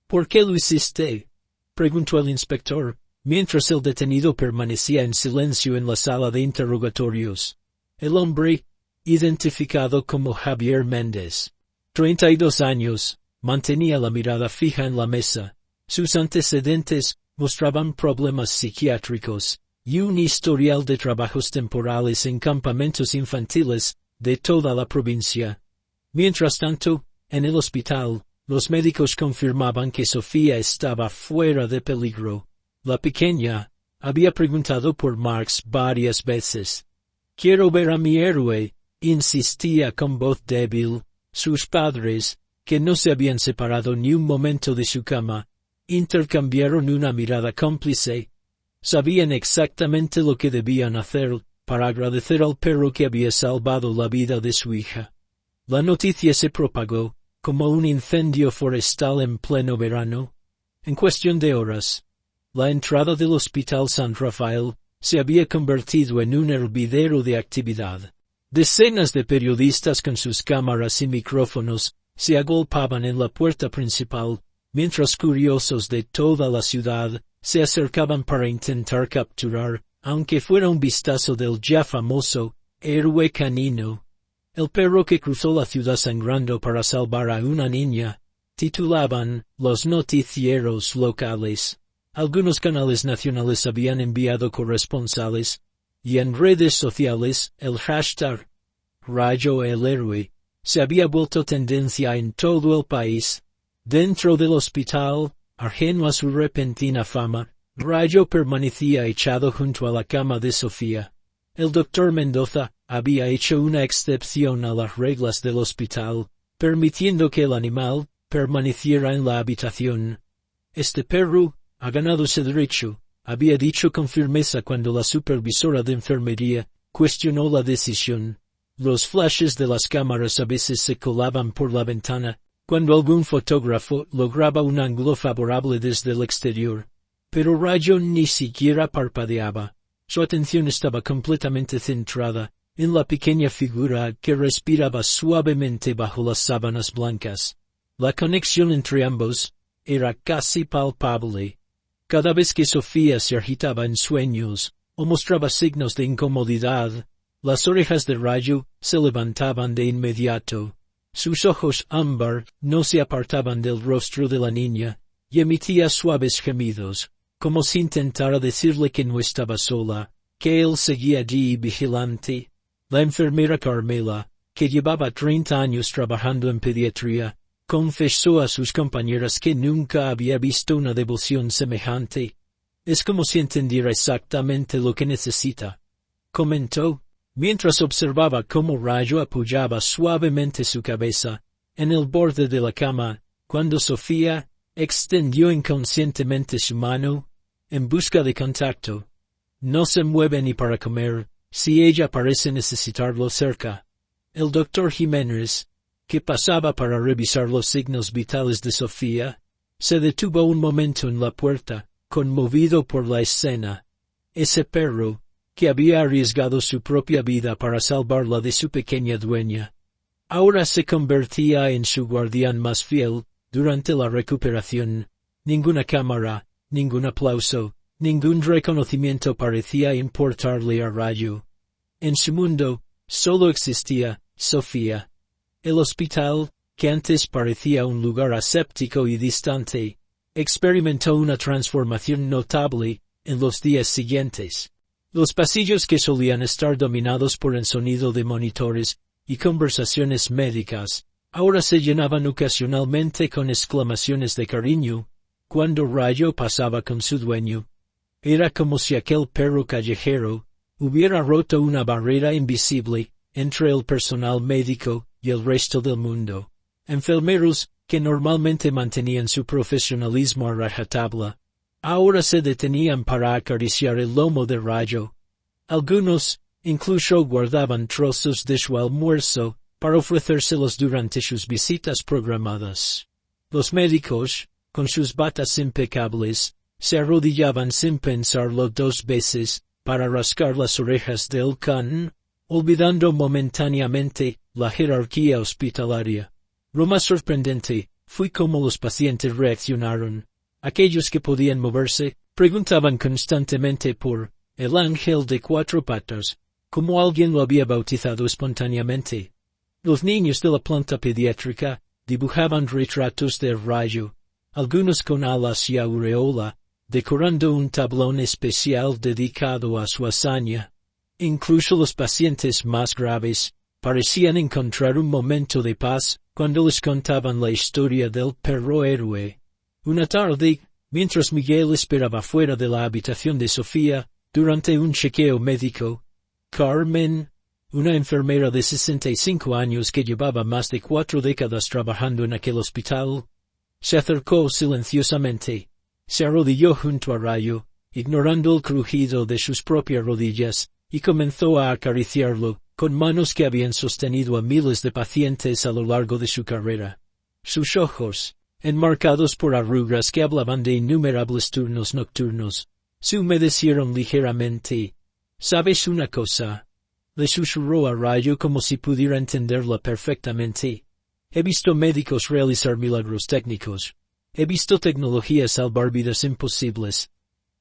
«¿Por qué lo hiciste?», preguntó el inspector, mientras el detenido permanecía en silencio en la sala de interrogatorios. El hombre, identificado como Javier Méndez, 32 años, mantenía la mirada fija en la mesa. Sus antecedentes mostraban problemas psiquiátricos y un historial de trabajos temporales en campamentos infantiles de toda la provincia. Mientras tanto, en el hospital, los médicos confirmaban que Sofía estaba fuera de peligro. La pequeña había preguntado por Marx varias veces. «Quiero ver a mi héroe», insistía con voz débil. Sus padres, que no se habían separado ni un momento de su cama, intercambiaron una mirada cómplice. Sabían exactamente lo que debían hacer para agradecer al perro que había salvado la vida de su hija. La noticia se propagó como un incendio forestal en pleno verano. En cuestión de horas, la entrada del Hospital San Rafael se había convertido en un hervidero de actividad. Decenas de periodistas con sus cámaras y micrófonos se agolpaban en la puerta principal, mientras curiosos de toda la ciudad se acercaban para intentar capturar, aunque fuera un vistazo del ya famoso héroe canino. El perro que cruzó la ciudad sangrando para salvar a una niña, titulaban los noticieros locales. Algunos canales nacionales habían enviado corresponsales, y en redes sociales el hashtag Rayo el héroe se había vuelto tendencia en todo el país. Dentro del hospital, ajeno a su repentina fama, Rayo permanecía echado junto a la cama de Sofía. El doctor Mendoza había hecho una excepción a las reglas del hospital, permitiendo que el animal permaneciera en la habitación. «Este perro ha ganado ese derecho», había dicho con firmeza cuando la supervisora de enfermería cuestionó la decisión. Los flashes de las cámaras a veces se colaban por la ventana, cuando algún fotógrafo lograba un ángulo favorable desde el exterior. Pero Rayo ni siquiera parpadeaba. Su atención estaba completamente centrada en la pequeña figura que respiraba suavemente bajo las sábanas blancas. La conexión entre ambos era casi palpable. Cada vez que Sofía se agitaba en sueños o mostraba signos de incomodidad, las orejas de Rayo se levantaban de inmediato. Sus ojos ámbar no se apartaban del rostro de la niña, y emitía suaves gemidos, como si intentara decirle que no estaba sola, que él seguía allí vigilante. La enfermera Carmela, que llevaba 30 años trabajando en pediatría, confesó a sus compañeras que nunca había visto una devoción semejante. «Es como si entendiera exactamente lo que necesita», comentó, mientras observaba cómo Rayo apoyaba suavemente su cabeza en el borde de la cama, cuando Sofía extendió inconscientemente su mano en busca de contacto. No se mueve ni para comer, si ella parece necesitarlo cerca. El doctor Jiménez, que pasaba para revisar los signos vitales de Sofía, se detuvo un momento en la puerta, conmovido por la escena. Ese perro, que había arriesgado su propia vida para salvar la de su pequeña dueña, Ahora se convertía en su guardián más fiel. Durante la recuperación, ninguna cámara, ningún aplauso, ningún reconocimiento parecía importarle a Rayo. En su mundo, solo existía Sofía. El hospital, que antes parecía un lugar aséptico y distante, experimentó una transformación notable en los días siguientes. Los pasillos que solían estar dominados por el sonido de monitores y conversaciones médicas, ahora se llenaban ocasionalmente con exclamaciones de cariño, cuando Rayo pasaba con su dueño. Era como si aquel perro callejero hubiera roto una barrera invisible entre el personal médico y el resto del mundo. Enfermeros, que normalmente mantenían su profesionalismo a rajatabla, ahora se detenían para acariciar el lomo de Rayo. Algunos, incluso guardaban trozos de su almuerzo para ofrecérselos durante sus visitas programadas. Los médicos, con sus batas impecables, se arrodillaban sin pensarlo 2 veces para rascar las orejas del can, olvidando momentáneamente la jerarquía hospitalaria. Lo más sorprendente fue cómo los pacientes reaccionaron. Aquellos que podían moverse preguntaban constantemente por el ángel de 4 patas, como alguien lo había bautizado espontáneamente. Los niños de la planta pediátrica dibujaban retratos de Rayo, algunos con alas y aureola, decorando un tablón especial dedicado a su hazaña. Incluso los pacientes más graves parecían encontrar un momento de paz cuando les contaban la historia del perro héroe. Una tarde, mientras Miguel esperaba fuera de la habitación de Sofía, durante un chequeo médico, Carmen, una enfermera de 65 años que llevaba más de 4 décadas trabajando en aquel hospital, se acercó silenciosamente, se arrodilló junto a Rayo, ignorando el crujido de sus propias rodillas, y comenzó a acariciarlo, con manos que habían sostenido a miles de pacientes a lo largo de su carrera. Sus ojos, enmarcados por arrugas que hablaban de innumerables turnos nocturnos, se humedecieron ligeramente. ¿Sabes una cosa?, le susurró a Rayo como si pudiera entenderla perfectamente. He visto médicos realizar milagros técnicos. He visto tecnología salvar vidas imposibles.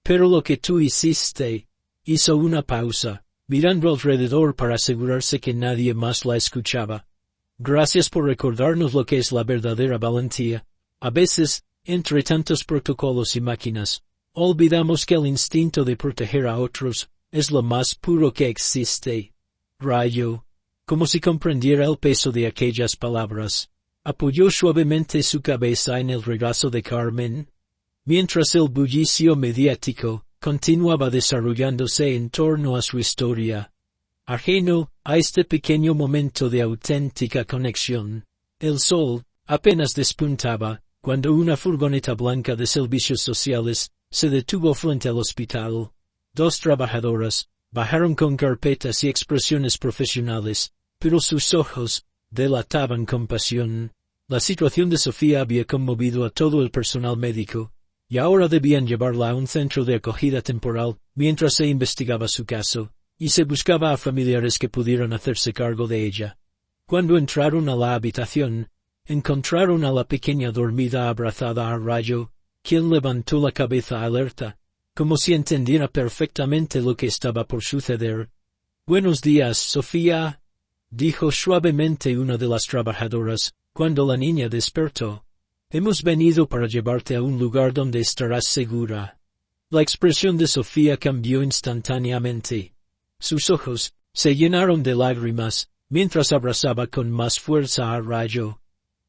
Pero lo que tú hiciste, hizo una pausa, mirando alrededor para asegurarse que nadie más la escuchaba. Gracias por recordarnos lo que es la verdadera valentía. A veces, entre tantos protocolos y máquinas, olvidamos que el instinto de proteger a otros es lo más puro que existe. Rayo, como si comprendiera el peso de aquellas palabras, apoyó suavemente su cabeza en el regazo de Carmen, mientras el bullicio mediático continuaba desarrollándose en torno a su historia. Ajeno a este pequeño momento de auténtica conexión, el sol apenas despuntaba cuando una furgoneta blanca de servicios sociales se detuvo frente al hospital. 2 trabajadoras bajaron con carpetas y expresiones profesionales, pero sus ojos delataban compasión. La situación de Sofía había conmovido a todo el personal médico, y ahora debían llevarla a un centro de acogida temporal mientras se investigaba su caso, y se buscaba a familiares que pudieran hacerse cargo de ella. Cuando entraron a la habitación, encontraron a la pequeña dormida abrazada a Rayo, quien levantó la cabeza alerta, como si entendiera perfectamente lo que estaba por suceder. «Buenos días, Sofía», dijo suavemente una de las trabajadoras, cuando la niña despertó. «Hemos venido para llevarte a un lugar donde estarás segura». La expresión de Sofía cambió instantáneamente. Sus ojos se llenaron de lágrimas, mientras abrazaba con más fuerza a Rayo.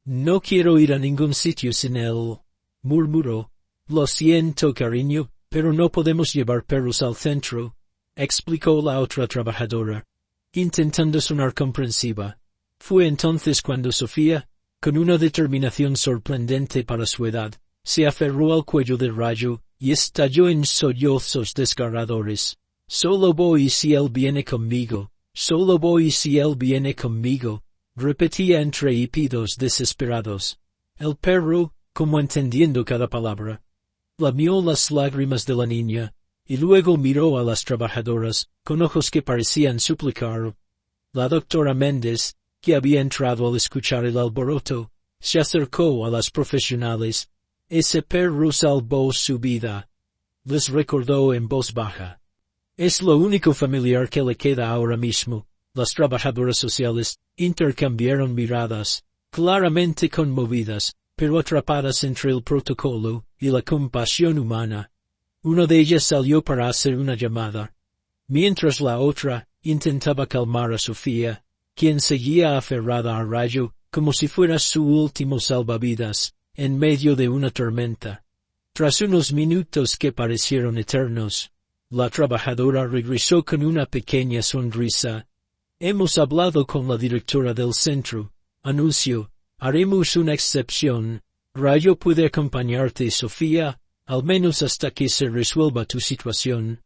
«No quiero ir a ningún sitio sin él», murmuró. «Lo siento, cariño, pero no podemos llevar perros al centro», explicó la otra trabajadora, intentando sonar comprensiva. Fue entonces cuando Sofía, con una determinación sorprendente para su edad, se aferró al cuello de Rayo y estalló en sollozos desgarradores. «Solo voy si él viene conmigo, solo voy si él viene conmigo», repetía entre hipidos desesperados. El perro, como entendiendo cada palabra, lamió las lágrimas de la niña, y luego miró a las trabajadoras, con ojos que parecían suplicar. La doctora Méndez, que había entrado al escuchar el alboroto, se acercó a las profesionales. Ese perro salvó su vida. Les recordó en voz baja. Es lo único familiar que le queda ahora mismo. Las trabajadoras sociales intercambiaron miradas, claramente conmovidas, pero atrapadas entre el protocolo y la compasión humana. Una de ellas salió para hacer una llamada, mientras la otra intentaba calmar a Sofía, quien seguía aferrada a Rayo, como si fuera su último salvavidas, en medio de una tormenta. Tras unos minutos que parecieron eternos, la trabajadora regresó con una pequeña sonrisa. Hemos hablado con la directora del centro, anunció. Haremos una excepción. Rayo puede acompañarte, Sofía, al menos hasta que se resuelva tu situación.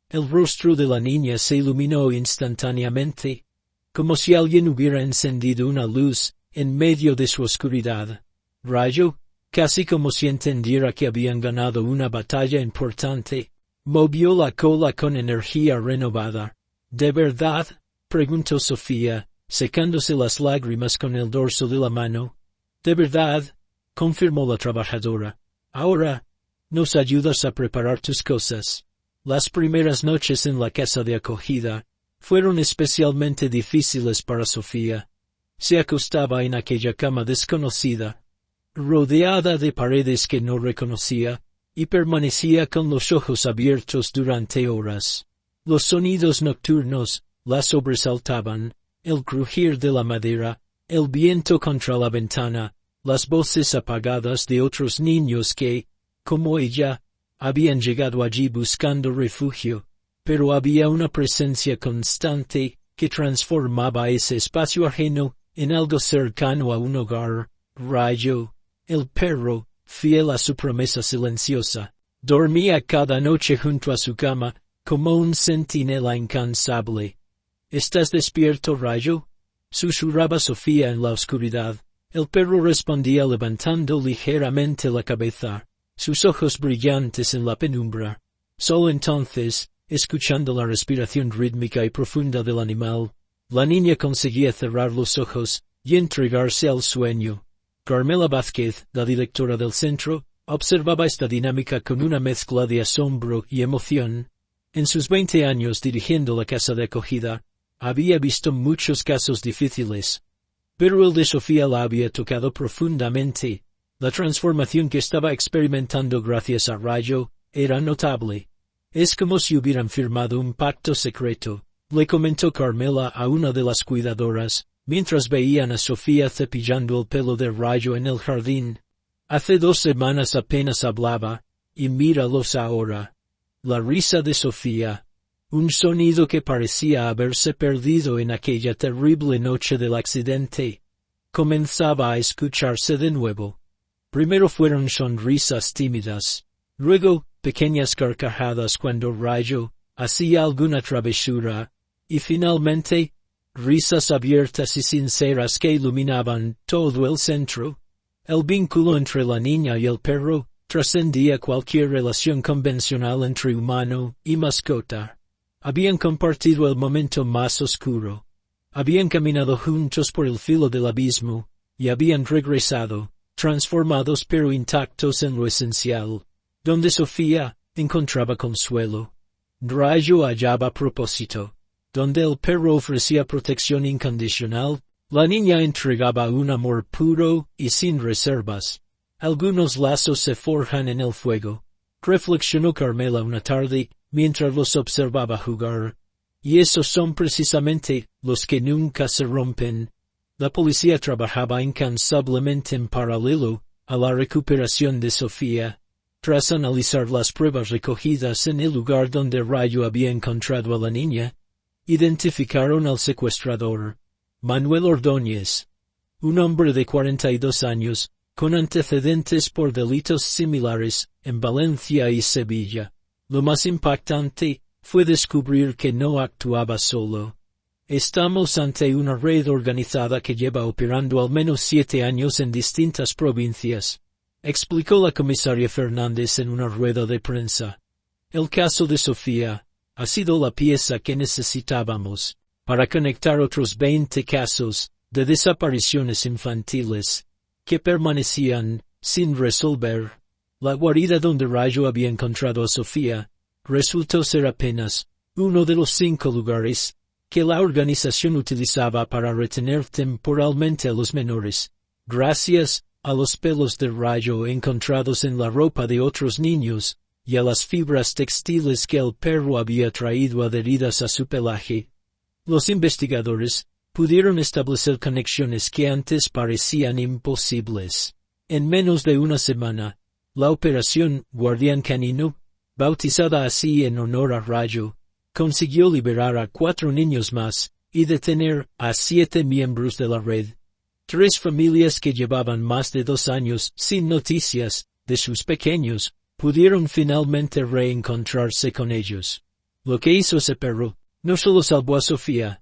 El rostro de la niña se iluminó instantáneamente, como si alguien hubiera encendido una luz en medio de su oscuridad. Rayo, casi como si entendiera que habían ganado una batalla importante, movió la cola con energía renovada. ¿De verdad?, preguntó Sofía, secándose las lágrimas con el dorso de la mano. «De verdad», confirmó la trabajadora. «Ahora, nos ayudas a preparar tus cosas». Las primeras noches en la casa de acogida fueron especialmente difíciles para Sofía. Se acostaba en aquella cama desconocida, rodeada de paredes que no reconocía, y permanecía con los ojos abiertos durante horas. Los sonidos nocturnos la sobresaltaban. El crujir de la madera, el viento contra la ventana, las voces apagadas de otros niños que, como ella, habían llegado allí buscando refugio, pero había una presencia constante que transformaba ese espacio ajeno en algo cercano a un hogar. Rayo, el perro, fiel a su promesa silenciosa, dormía cada noche junto a su cama, como un centinela incansable. ¿Estás despierto, Rayo?, susurraba Sofía en la oscuridad. El perro respondía levantando ligeramente la cabeza, sus ojos brillantes en la penumbra. Solo entonces, escuchando la respiración rítmica y profunda del animal, la niña conseguía cerrar los ojos y entregarse al sueño. Carmela Vázquez, la directora del centro, observaba esta dinámica con una mezcla de asombro y emoción. En sus 20 años dirigiendo la casa de acogida, había visto muchos casos difíciles, pero el de Sofía la había tocado profundamente. La transformación que estaba experimentando gracias a Rayo era notable. Es como si hubieran firmado un pacto secreto, le comentó Carmela a una de las cuidadoras, mientras veían a Sofía cepillando el pelo de Rayo en el jardín. Hace 2 semanas apenas hablaba, y míralos ahora. La risa de Sofía, un sonido que parecía haberse perdido en aquella terrible noche del accidente, comenzaba a escucharse de nuevo. Primero fueron sonrisas tímidas, luego pequeñas carcajadas cuando Rayo hacía alguna travesura, y finalmente risas abiertas y sinceras que iluminaban todo el centro. El vínculo entre la niña y el perro trascendía cualquier relación convencional entre humano y mascota. Habían compartido el momento más oscuro. Habían caminado juntos por el filo del abismo, y habían regresado, transformados pero intactos en lo esencial, donde Sofía encontraba consuelo. Rayo hallaba propósito. Donde el perro ofrecía protección incondicional, la niña entregaba un amor puro y sin reservas. Algunos lazos se forjan en el fuego, reflexionó Carmela una tarde, mientras los observaba jugar. Y esos son precisamente los que nunca se rompen. La policía trabajaba incansablemente en paralelo a la recuperación de Sofía. Tras analizar las pruebas recogidas en el lugar donde Rayo había encontrado a la niña, identificaron al secuestrador, Manuel Ordóñez, un hombre de 42 años, con antecedentes por delitos similares en Valencia y Sevilla. Lo más impactante fue descubrir que no actuaba solo. Estamos ante una red organizada que lleva operando al menos 7 años en distintas provincias, explicó la comisaria Fernández en una rueda de prensa. El caso de Sofía ha sido la pieza que necesitábamos para conectar otros 20 casos de desapariciones infantiles, que permanecían sin resolver. La guarida donde Rayo había encontrado a Sofía resultó ser apenas uno de los 5 lugares que la organización utilizaba para retener temporalmente a los menores, gracias a los pelos de Rayo encontrados en la ropa de otros niños y a las fibras textiles que el perro había traído adheridas a su pelaje. Los investigadores pudieron establecer conexiones que antes parecían imposibles. En menos de una semana, la operación Guardián Canino, bautizada así en honor a Rayo, consiguió liberar a 4 niños más y detener a 7 miembros de la red. 3 familias que llevaban más de 2 años sin noticias de sus pequeños pudieron finalmente reencontrarse con ellos. Lo que hizo ese perro no solo salvó a Sofía,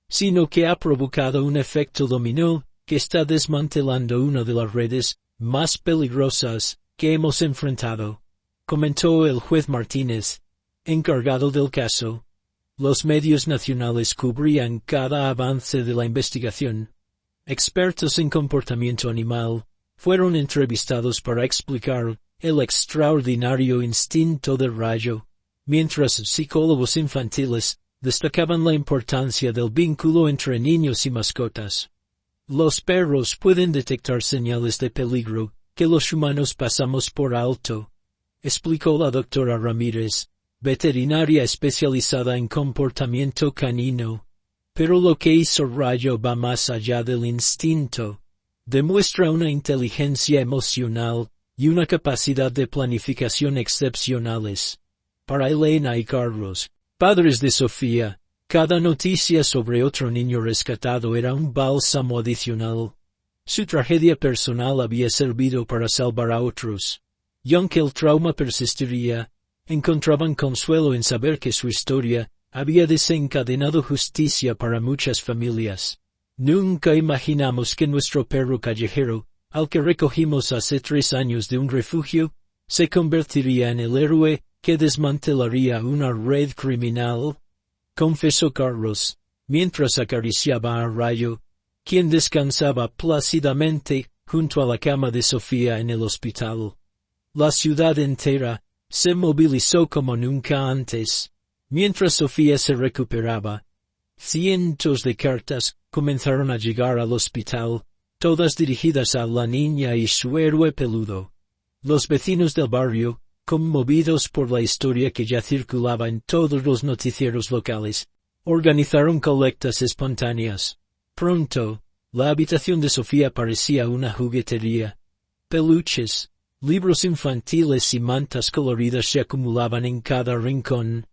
sino que ha provocado un efecto dominó que está desmantelando una de las redes más peligrosas que hemos enfrentado, comentó el juez Martínez, encargado del caso. Los medios nacionales cubrían cada avance de la investigación. Expertos en comportamiento animal fueron entrevistados para explicar el extraordinario instinto de Rayo, mientras psicólogos infantiles destacaban la importancia del vínculo entre niños y mascotas. Los perros pueden detectar señales de peligro que los humanos pasamos por alto, explicó la doctora Ramírez, veterinaria especializada en comportamiento canino. Pero lo que hizo Rayo va más allá del instinto. Demuestra una inteligencia emocional y una capacidad de planificación excepcionales. Para Elena y Carlos, padres de Sofía, cada noticia sobre otro niño rescatado era un bálsamo adicional. Su tragedia personal había servido para salvar a otros. Y aunque el trauma persistiría, encontraban consuelo en saber que su historia había desencadenado justicia para muchas familias. Nunca imaginamos que nuestro perro callejero, al que recogimos hace 3 años de un refugio, se convertiría en el héroe que desmantelaría una red criminal, confesó Carlos, mientras acariciaba a Rayo, quien descansaba plácidamente junto a la cama de Sofía en el hospital. La ciudad entera se movilizó como nunca antes. Mientras Sofía se recuperaba, cientos de cartas comenzaron a llegar al hospital, todas dirigidas a la niña y su héroe peludo. Los vecinos del barrio, conmovidos por la historia que ya circulaba en todos los noticieros locales, organizaron colectas espontáneas. Pronto, la habitación de Sofía parecía una juguetería. Peluches, libros infantiles y mantas coloridas se acumulaban en cada rincón.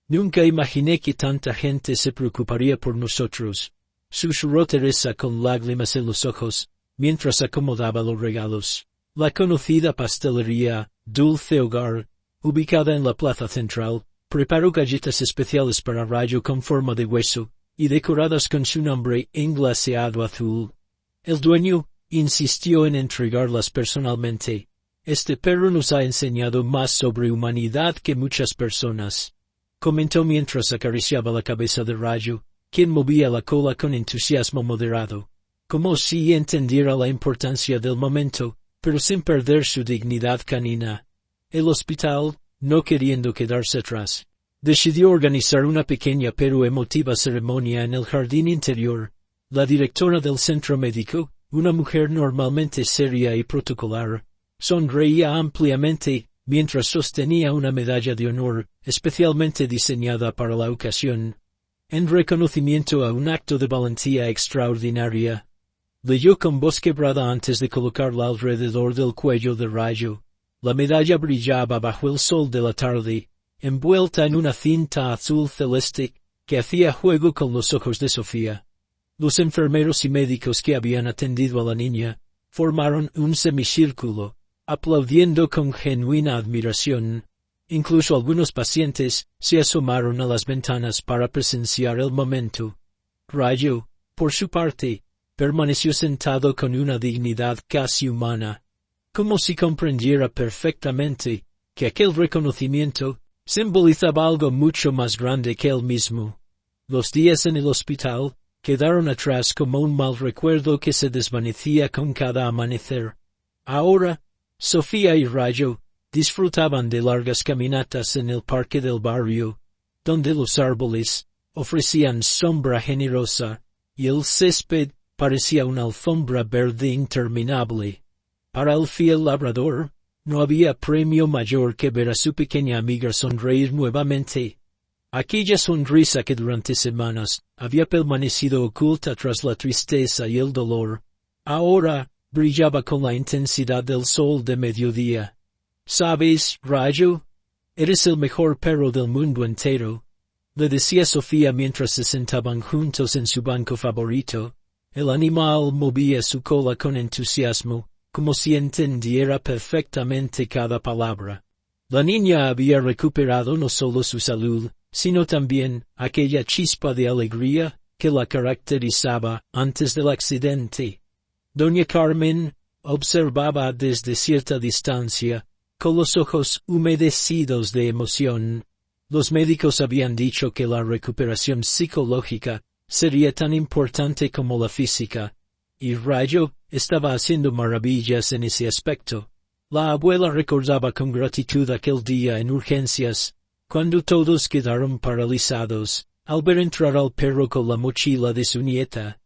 Nunca imaginé que tanta gente se preocuparía por nosotros, susurró Teresa con lágrimas en los ojos, mientras acomodaba los regalos. La conocida pastelería Dulce Hogar, ubicada en la plaza central, preparó galletas especiales para Rayo con forma de hueso, y decoradas con su nombre en glaseado azul. El dueño insistió en entregarlas personalmente. Este perro nos ha enseñado más sobre humanidad que muchas personas, comentó mientras acariciaba la cabeza de Rayo, quien movía la cola con entusiasmo moderado, como si entendiera la importancia del momento, pero sin perder su dignidad canina. El hospital, no queriendo quedarse atrás, decidió organizar una pequeña pero emotiva ceremonia en el jardín interior. La directora del centro médico, una mujer normalmente seria y protocolar, sonreía ampliamente mientras sostenía una medalla de honor especialmente diseñada para la ocasión, en reconocimiento a un acto de valentía extraordinaria. Leyó con voz quebrada antes de colocarla alrededor del cuello de Rayo. La medalla brillaba bajo el sol de la tarde, envuelta en una cinta azul celeste que hacía juego con los ojos de Sofía. Los enfermeros y médicos que habían atendido a la niña formaron un semicírculo, aplaudiendo con genuina admiración. Incluso algunos pacientes se asomaron a las ventanas para presenciar el momento. Rayo, por su parte, permaneció sentado con una dignidad casi humana, como si comprendiera perfectamente que aquel reconocimiento simbolizaba algo mucho más grande que él mismo. Los días en el hospital quedaron atrás como un mal recuerdo que se desvanecía con cada amanecer. Ahora, Sofía y Rayo disfrutaban de largas caminatas en el parque del barrio, donde los árboles ofrecían sombra generosa, y el césped parecía una alfombra verde interminable. Para el fiel labrador, no había premio mayor que ver a su pequeña amiga sonreír nuevamente. Aquella sonrisa que durante semanas había permanecido oculta tras la tristeza y el dolor, ahora brillaba con la intensidad del sol de mediodía. «¿Sabes, Rayo? Eres el mejor perro del mundo entero», le decía Sofía mientras se sentaban juntos en su banco favorito. El animal movía su cola con entusiasmo, como si entendiera perfectamente cada palabra. La niña había recuperado no solo su salud, sino también aquella chispa de alegría que la caracterizaba antes del accidente. Doña Carmen observaba desde cierta distancia, con los ojos humedecidos de emoción. Los médicos habían dicho que la recuperación psicológica sería tan importante como la física, y Rayo estaba haciendo maravillas en ese aspecto. La abuela recordaba con gratitud aquel día en urgencias, cuando todos quedaron paralizados, al ver entrar al perro con la mochila de su nieta.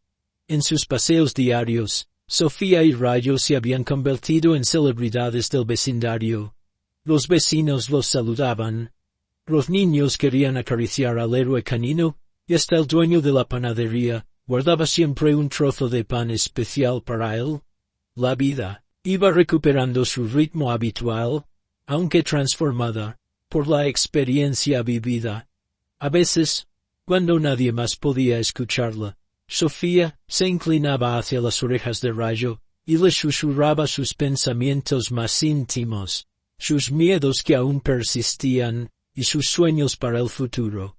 En sus paseos diarios, Sofía y Rayo se habían convertido en celebridades del vecindario. Los vecinos los saludaban. Los niños querían acariciar al héroe canino, y hasta el dueño de la panadería guardaba siempre un trozo de pan especial para él. La vida iba recuperando su ritmo habitual, aunque transformada por la experiencia vivida. A veces, cuando nadie más podía escucharla, Sofía se inclinaba hacia las orejas de Rayo y le susurraba sus pensamientos más íntimos, sus miedos que aún persistían y sus sueños para el futuro.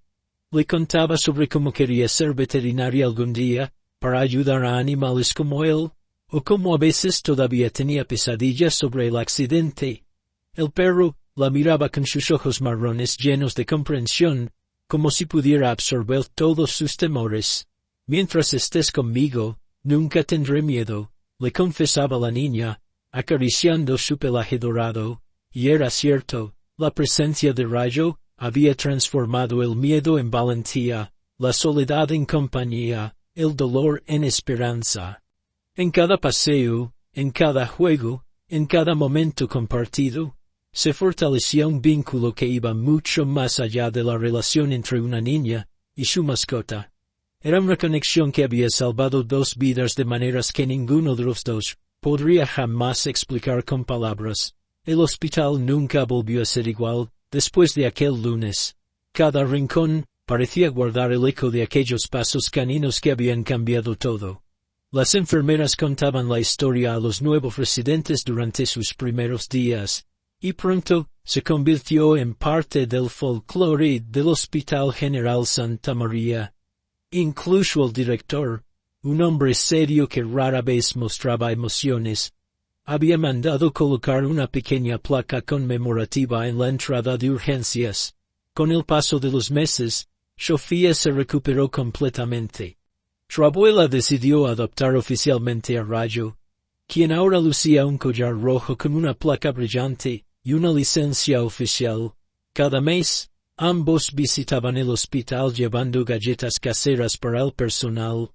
Le contaba sobre cómo quería ser veterinaria algún día para ayudar a animales como él, o cómo a veces todavía tenía pesadillas sobre el accidente. El perro la miraba con sus ojos marrones llenos de comprensión, como si pudiera absorber todos sus temores. «Mientras estés conmigo, nunca tendré miedo», le confesaba la niña, acariciando su pelaje dorado, y era cierto, la presencia de Rayo había transformado el miedo en valentía, la soledad en compañía, el dolor en esperanza. En cada paseo, en cada juego, en cada momento compartido, se fortalecía un vínculo que iba mucho más allá de la relación entre una niña y su mascota. Era una conexión que había salvado dos vidas de maneras que ninguno de los dos podría jamás explicar con palabras. El hospital nunca volvió a ser igual después de aquel lunes. Cada rincón parecía guardar el eco de aquellos pasos caninos que habían cambiado todo. Las enfermeras contaban la historia a los nuevos residentes durante sus primeros días, y pronto se convirtió en parte del folclore del Hospital General Santa María. Incluso el director, un hombre serio que rara vez mostraba emociones, había mandado colocar una pequeña placa conmemorativa en la entrada de urgencias. Con el paso de los meses, Sofía se recuperó completamente. Su abuela decidió adoptar oficialmente a Rayo, quien ahora lucía un collar rojo con una placa brillante y una licencia oficial. Cada mes, ambos visitaban el hospital llevando galletas caseras para el personal.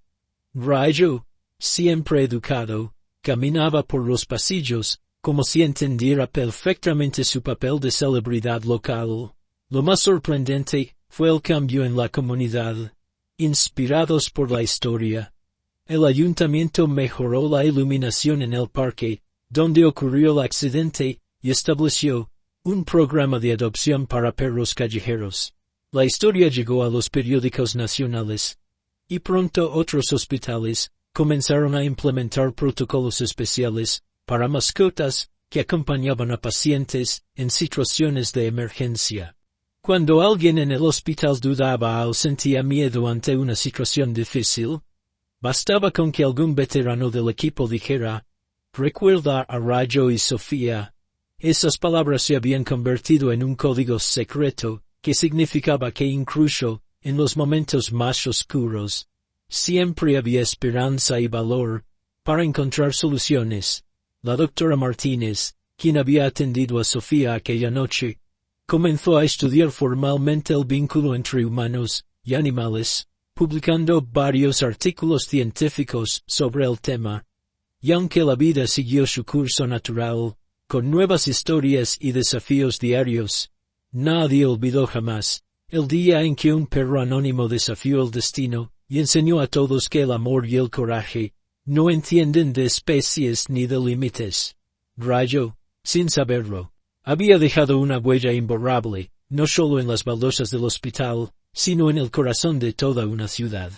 Rayo, siempre educado, caminaba por los pasillos, como si entendiera perfectamente su papel de celebridad local. Lo más sorprendente fue el cambio en la comunidad. Inspirados por la historia, el ayuntamiento mejoró la iluminación en el parque, donde ocurrió el accidente, y estableció un programa de adopción para perros callejeros. La historia llegó a los periódicos nacionales, y pronto otros hospitales comenzaron a implementar protocolos especiales para mascotas que acompañaban a pacientes en situaciones de emergencia. Cuando alguien en el hospital dudaba o sentía miedo ante una situación difícil, bastaba con que algún veterano del equipo dijera, «Recuerda a Rayo y Sofía». Esas palabras se habían convertido en un código secreto que significaba que incluso en los momentos más oscuros, siempre había esperanza y valor para encontrar soluciones. La doctora Martínez, quien había atendido a Sofía aquella noche, comenzó a estudiar formalmente el vínculo entre humanos y animales, publicando varios artículos científicos sobre el tema. Y aunque la vida siguió su curso natural, con nuevas historias y desafíos diarios, nadie olvidó jamás el día en que un perro anónimo desafió el destino y enseñó a todos que el amor y el coraje no entienden de especies ni de límites. Rayo, sin saberlo, había dejado una huella imborrable, no solo en las baldosas del hospital, sino en el corazón de toda una ciudad.